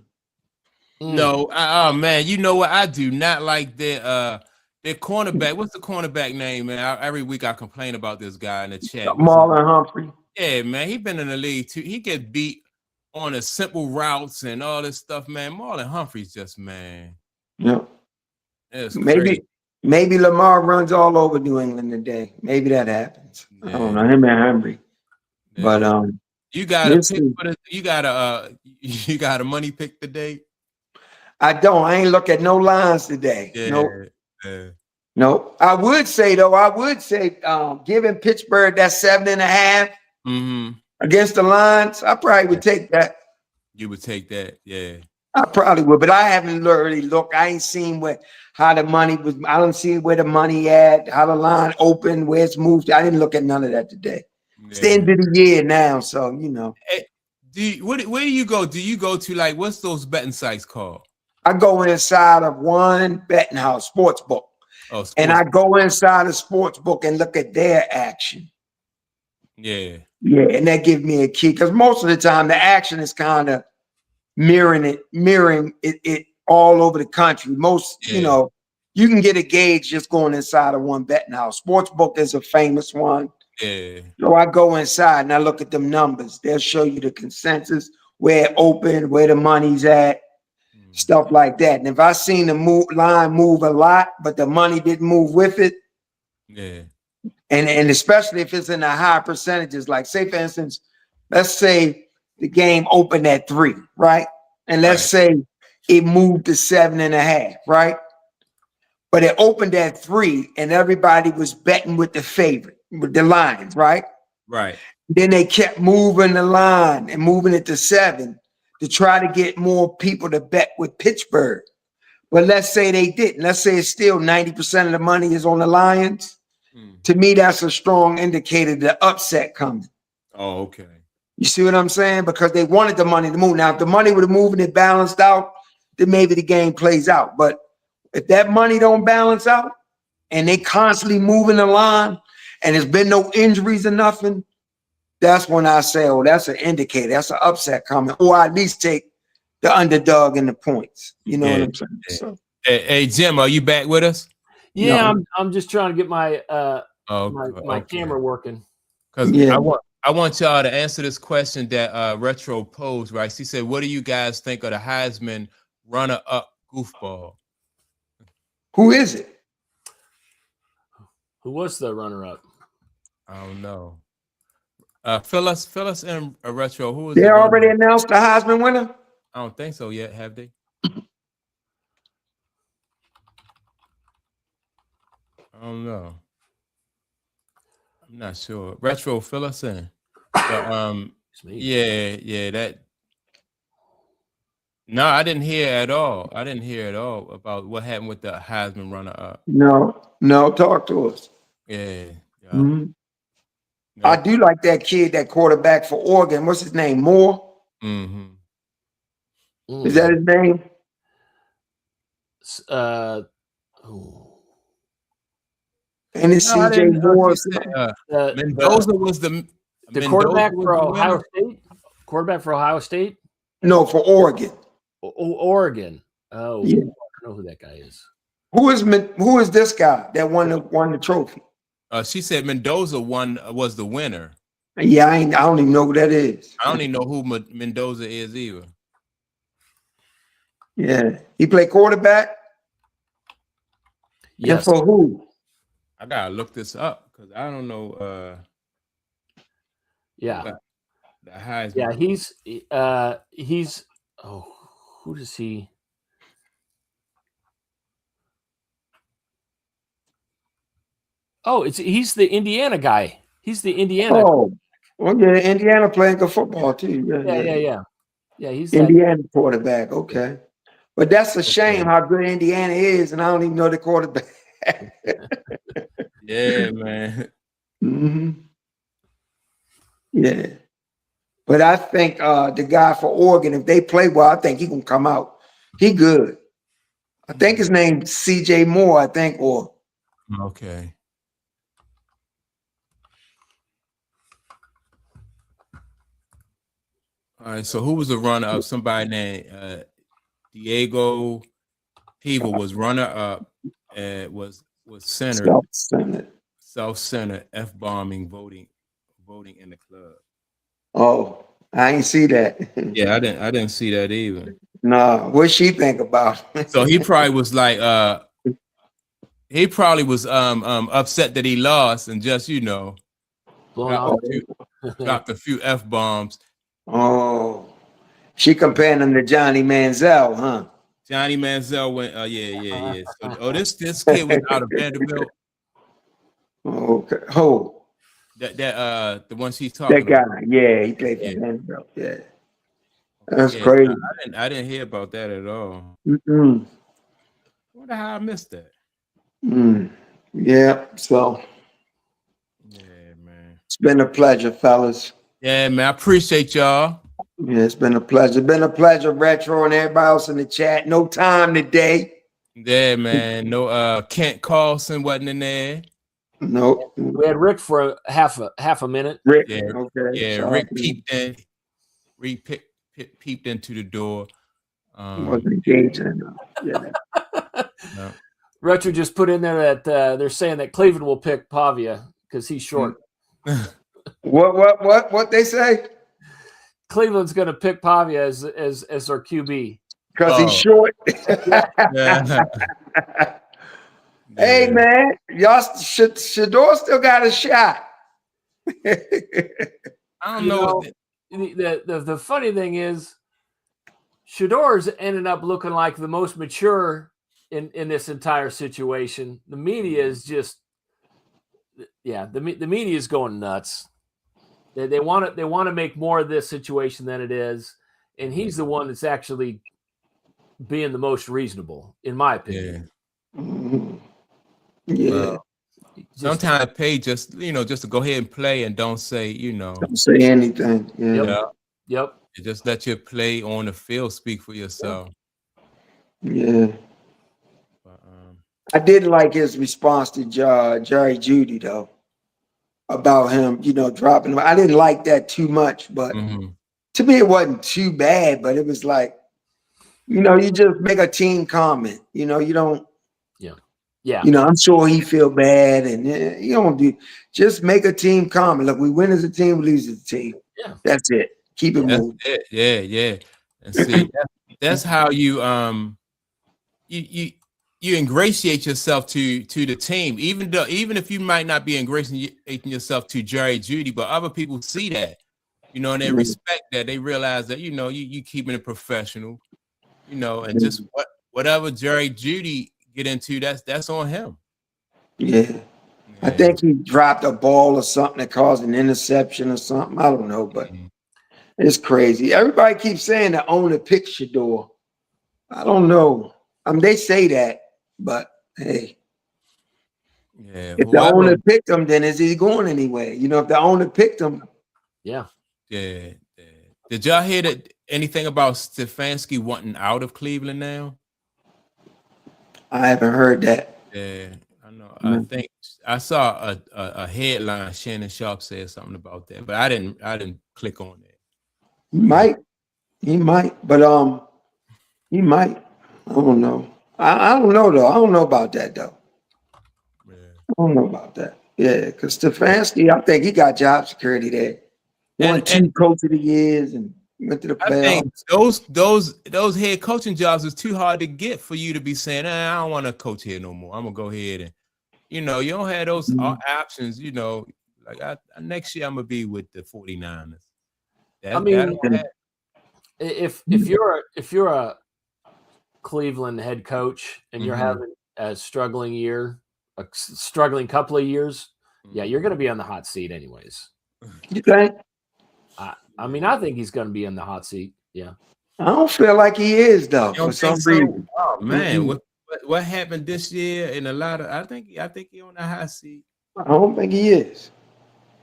No, oh man, you know what? I do not like their cornerback. What's the cornerback name, man? Every week I complain about this guy in the chat. Marlon Humphrey. Yeah, man, he been in the league too. He get beat on the simple routes and all this stuff, man. Marlon Humphrey's just, man. Yeah. It's crazy. Maybe Lamar runs all over New England today. Maybe that happens. I don't know. Him and Henry. Yeah. But you got a pick for you got a money pick today? I don't. I ain't look at no lines today. Yeah. Nope. Yeah. Nope. I would say giving Pittsburgh that 7.5 against the lines, I probably would take that. You would take that, yeah. I probably would, but I haven't really looked. I ain't seen how the money was. I don't see where the money at, how the line opened, where it's moved. I didn't look at none of that today. Yeah. It's the end of the year now, so you know. Hey, where do you go? Do you go to like what's those betting sites called? I go inside of one betting house, sportsbook. And I go inside a sports book and look at their action. Yeah. Yeah, and that gives me a key because most of the time the action is kind of mirroring it all over the country. You know, you can get a gauge just going inside of one betting house. Sportsbook is a famous one. Yeah. So I go inside and I look at them numbers. They'll show you the consensus, where it opened, where the money's at. Stuff like that. And if I seen the line move a lot, but the money didn't move with it, and especially if it's in the high percentages, like say for instance, let's say the game opened at 3, right? And let's say it moved to 7.5, right? But it opened at 3, and everybody was betting with the favorite, with the lines, right? Right. Then they kept moving the line and moving it to 7. to try to get more people to bet with Pittsburgh. But let's say they didn't. Let's say it's still 90% of the money is on the Lions. To me, that's a strong indicator the upset coming. Oh, okay. You see what I'm saying? Because they wanted the money to move. Now, if the money would have moved and it balanced out, then maybe the game plays out. But if that money don't balance out and they constantly moving the line and there's been no injuries or nothing, that's when I say, oh, that's an indicator. That's an upset coming. Or I at least take the underdog in the points. You know what I'm saying? Yeah. So, hey, Jim, are you back with us? Yeah, no. I'm just trying to get my my okay. camera working. Because I want y'all to answer this question that Retro posed, right? She said, what do you guys think of the Heisman runner-up goofball? Who is it? Who was the runner-up? I don't know. Fill us in a Retro. Who is they already announced the Heisman winner? I don't think so yet, have they? I don't know. I'm not sure. Retro, fill us in. But, yeah, that. No, I didn't hear at all. I didn't hear at all about what happened with the Heisman runner-up. No, talk to us. Yeah. Mm-hmm. Nope. I do like that kid, that quarterback for Oregon. What's his name? Moore? Mm-hmm. Is that his name? And it's CJ Moore. Mendoza was the quarterback for Ohio State. Quarterback for Ohio State? No, for Oregon. Oregon. Oh, yeah. I don't know who that guy is. Who is this guy that won the trophy? She said Mendoza was the winner. Yeah, I don't even know who that is. I don't even know who Mendoza is either. Yeah, he played quarterback. Yes. And for who? I gotta look this up because I don't know. Yeah. The Heisman. Yeah, he's. Oh, who does he? Oh, he's the Indiana guy. He's the Indiana. Oh, well, yeah, Indiana playing good football too. Yeah, he's Indiana quarterback. Okay, but that's a shame how good Indiana is, and I don't even know the quarterback. Yeah, man. Mm-hmm. Yeah, but I think the guy for Oregon, if they play well, I think he can come out. He good. I think his name's CJ Moore. I think Okay. All right, so who was the runner-up? Somebody named Diego Piva was runner-up. Was center. Self-centered F-bombing voting in the club. Oh, I ain't see that. Yeah, I didn't see that either. No, what she think about? So he probably was like he probably was upset that he lost and just dropped a few F-bombs. Oh, she comparing him to Johnny Manziel, huh? Johnny Manziel went. Yeah. So, this kid was out of Vanderbilt. Okay. Oh, the one she's talking. That guy. About. Yeah, he played for Vanderbilt. Yeah, that's crazy. I didn't hear about that at all. Mm-mm. I wonder how I missed that. Yeah. So. Yeah, man. It's been a pleasure, fellas. Yeah, man. I appreciate y'all. Yeah, it's been a pleasure. Been a pleasure, Retro, and everybody else in the chat. No time today. Yeah, man. No, Kent Carlson wasn't in there. Nope. We had Rick for half a minute. Rick. Yeah. Okay. Yeah. Rick peeped in. Rick peeped into the door. Wasn't engaging. Yeah. No. Retro just put in there that they're saying that Cleveland will pick Pavia because he's short. What they say? Cleveland's going to pick Pavia as their QB because he's short. Hey man, y'all Shador still got a shot. I don't know. The funny thing is, Shador's ended up looking like the most mature in this entire situation. The media is just, the media is going nuts. They want to make more of this situation than it is. and he's the one that's actually being the most reasonable, in my opinion. Yeah. Mhm. Yeah. Well, sometimes pay just to go ahead and play and don't say Don't say anything. Yeah. Yep. Just let your play on the field speak for yourself. Yeah. But, I did like his response to Jerry Judy though, about him, dropping him. I didn't like that too much, but to me it wasn't too bad. But it was like, you just make a team comment. You don't. Yeah. I'm sure he feel bad, and you don't do. Just make a team comment. Look, we win as a team, we lose as a team. Yeah. That's it. Keep it moving. That's it. Yeah. And see, that's how you you ingratiate yourself to the team, even if you might not be ingratiating yourself to Jerry Judy, but other people see that, and they respect that. They realize that you keeping it professional, and just whatever Jerry Judy get into, that's on him. Yeah. I think he dropped a ball or something that caused an interception or something. I don't know, but it's crazy. Everybody keeps saying the owner picks Shador. I don't know. They say that, but hey. Yeah. If the owner picked him, then is he going anywhere? If the owner picked him. Yeah. Yeah. Did y'all hear anything about Stefanski wanting out of Cleveland now? I haven't heard that. Yeah, I know. I think I saw a headline. Shannon Sharp said something about that, but I didn't click on that. He might, but he might. I don't know. I don't know though. I don't know about that though. Yeah. I don't know about that. Yeah, because Stefanski, I think he got job security there. Won 2 coach of the years and went to the playoffs. I think those head coaching jobs is too hard to get for you to be saying, I don't want to coach here no more. I'm gonna go ahead and you don't have those options. Like next year I'm gonna be with the 49ers. If you're a Cleveland head coach and you're having a struggling year, a struggling couple of years, yeah, you're going to be on the hot seat anyways. You think? I think he's going to be in the hot seat. Yeah. I don't feel like he is though. For some reason. Oh man, what happened this year? In a lot of, I think he's on the hot seat. I don't think he is.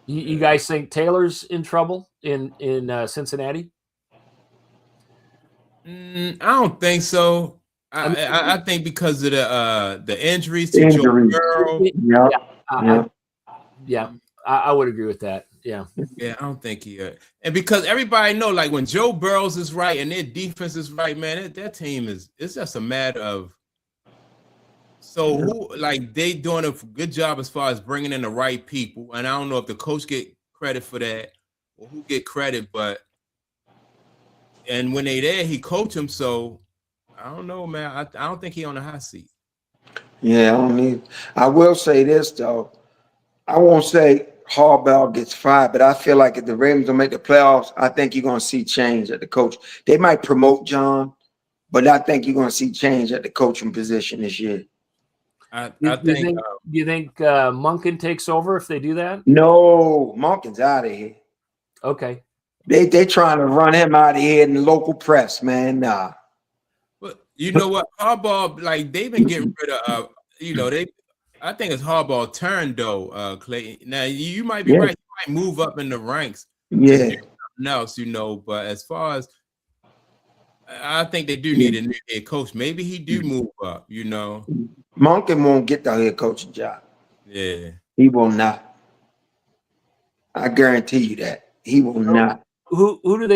You guys think Taylor's in trouble in Cincinnati? I don't think so. I think because of the injuries to Joe Burrow. Yeah, I would agree with that. Yeah, I don't think he. And because everybody know, like when Joe Burrows is right and their defense is right, man, that team it's just a matter of. So who they doing a good job as far as bringing in the right people, and I don't know if the coach get credit for that or who get credit, but. And when they there, he coached him. So I don't know, man. I don't think he on the hot seat. Yeah, I don't need. I will say this though. I won't say Harbaugh gets fired, but I feel like if the Ravens don't make the playoffs, I think you're gonna see change at the coach. They might promote John, but I think you're gonna see change at the coaching position this year. Do you think Monken takes over if they do that? No, Monken's out of here. Okay. They trying to run him out of here in the local press, man. Nah. But you know what? Harbaugh, they've been getting rid of I think it's Harbaugh turn though, Clay. Now you might be right, you might move up in the ranks. Yeah. Else, but as far as I think they do need a new head coach. Maybe he do move up, Monken won't get the head coaching job. Yeah. He will not. I guarantee you that. He will not. Who do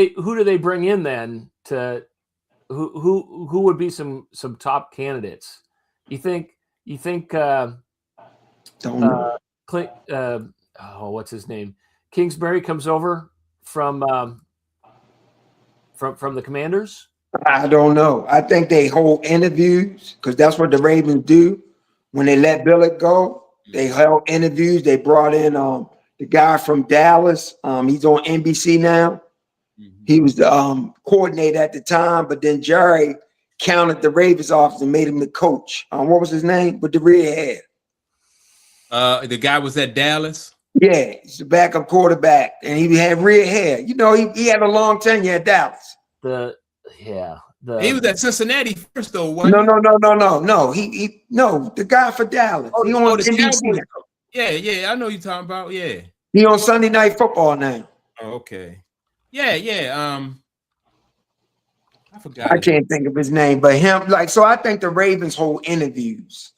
they bring in then to who would be some top candidates? You think don't know. What's his name? Kingsbury comes over from the Commanders? I don't know. I think they hold interviews because that's what the Ravens do. When they let Billick go, they held interviews. They brought in the guy from Dallas. He's on NBC now. He was the coordinator at the time, but then Jerry counted the Ravens office and made him the coach. What was his name? With the red hair. The guy was at Dallas. Yeah, he's the backup quarterback, and he had red hair. He had a long tenure at Dallas. He was at Cincinnati first, though. No. He the guy for Dallas. He on the NBC Cowboys. now. Yeah. I know you're talking about. Yeah. He on Sunday Night Football now. Oh, okay. Yeah. I forgot. I can't think of his name, but him. So I think the Ravens hold interviews,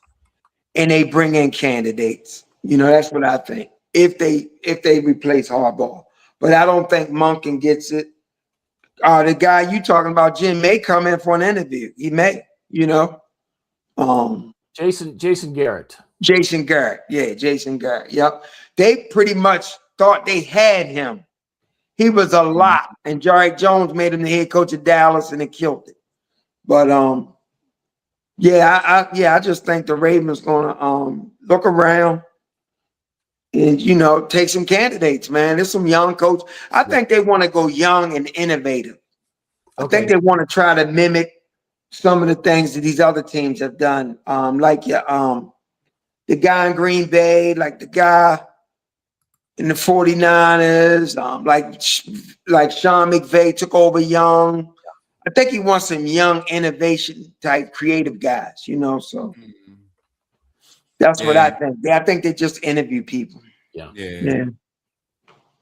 and they bring in candidates. That's what I think. If they replace Harbaugh, but I don't think Monken gets it. The guy you talking about, Jim, may come in for an interview. He may, Jason Garrett. Jason Garrett. Yeah, Jason Garrett. Yep. They pretty much thought they had him. He was a lot. And Jerry Jones made him the head coach of Dallas and it killed it. But I just think the Ravens gonna look around and take some candidates, man. There's some young coach. I think they want to go young and innovative. I think they want to try to mimic some of the things that these other teams have done. The guy in Green Bay, like the guy in the 49ers, like Sean McVay took over young. I think he wants some young innovation type creative guys, so that's what I think. I think they just interview people. Yeah.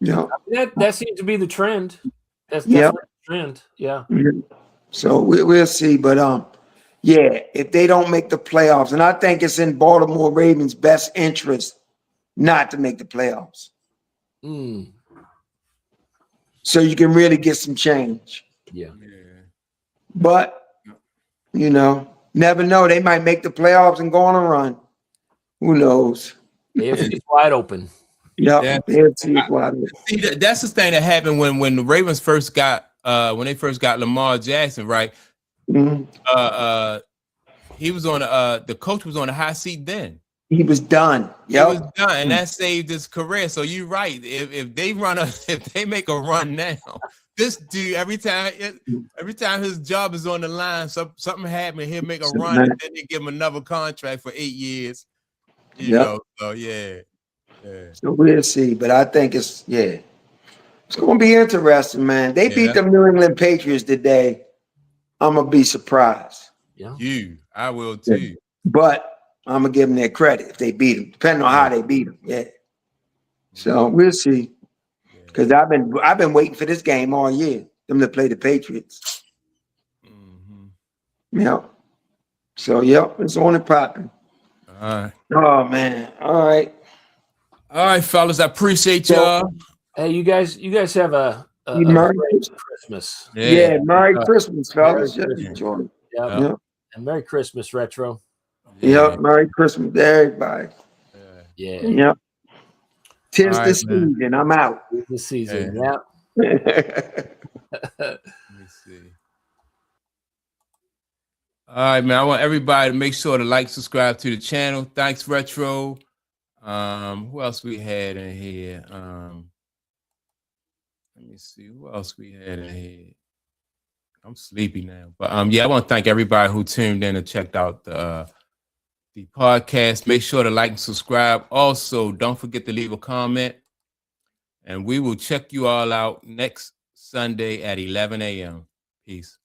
That seems to be the trend. That's definitely the trend. Yeah. So we'll see. But if they don't make the playoffs, and I think it's in Baltimore Ravens' best interest not to make the playoffs. So you can really get some change. Yeah. But never know. They might make the playoffs and go on a run. Who knows? It's wide open. Yeah, it's wide open. See, that's the thing that happened when the Ravens first got Lamar Jackson, right? Mm-hmm. He was on the coach was on the hot seat then. He was done. He was done, and that saved his career. So you're right. If they make a run now, this dude every time his job is on the line, something happened, he'll make a run, and then they give him another contract for 8 years. You know, so yeah. So we'll see, but I think it's going to be interesting, man. They beat the New England Patriots today. I'm gonna be surprised. Yeah, I will too. But I'm gonna give them their credit if they beat them, depending on how they beat them. Yeah. So we'll see. Because I've been waiting for this game all year, them to play the Patriots. Yeah. So it's on and popping. All right. Oh man. All right. All right, fellas. I appreciate y'all. Hey, you guys have a Merry Christmas. Yeah, Merry Christmas, fellas. Enjoy. Yeah. And Merry Christmas, Retro. Yeah, Merry Christmas to everybody. Yeah. Tis the season. I'm out. The season. Yeah. Let me see. All right, man. I want everybody to make sure to like, subscribe to the channel. Thanks, Retro. Who else we had in here? Let me see who else we had in here. I'm sleepy now, but I want to thank everybody who tuned in and checked out the podcast. Make sure to like and subscribe. Also, don't forget to leave a comment, and we will check you all out next Sunday at 11 a.m. Peace.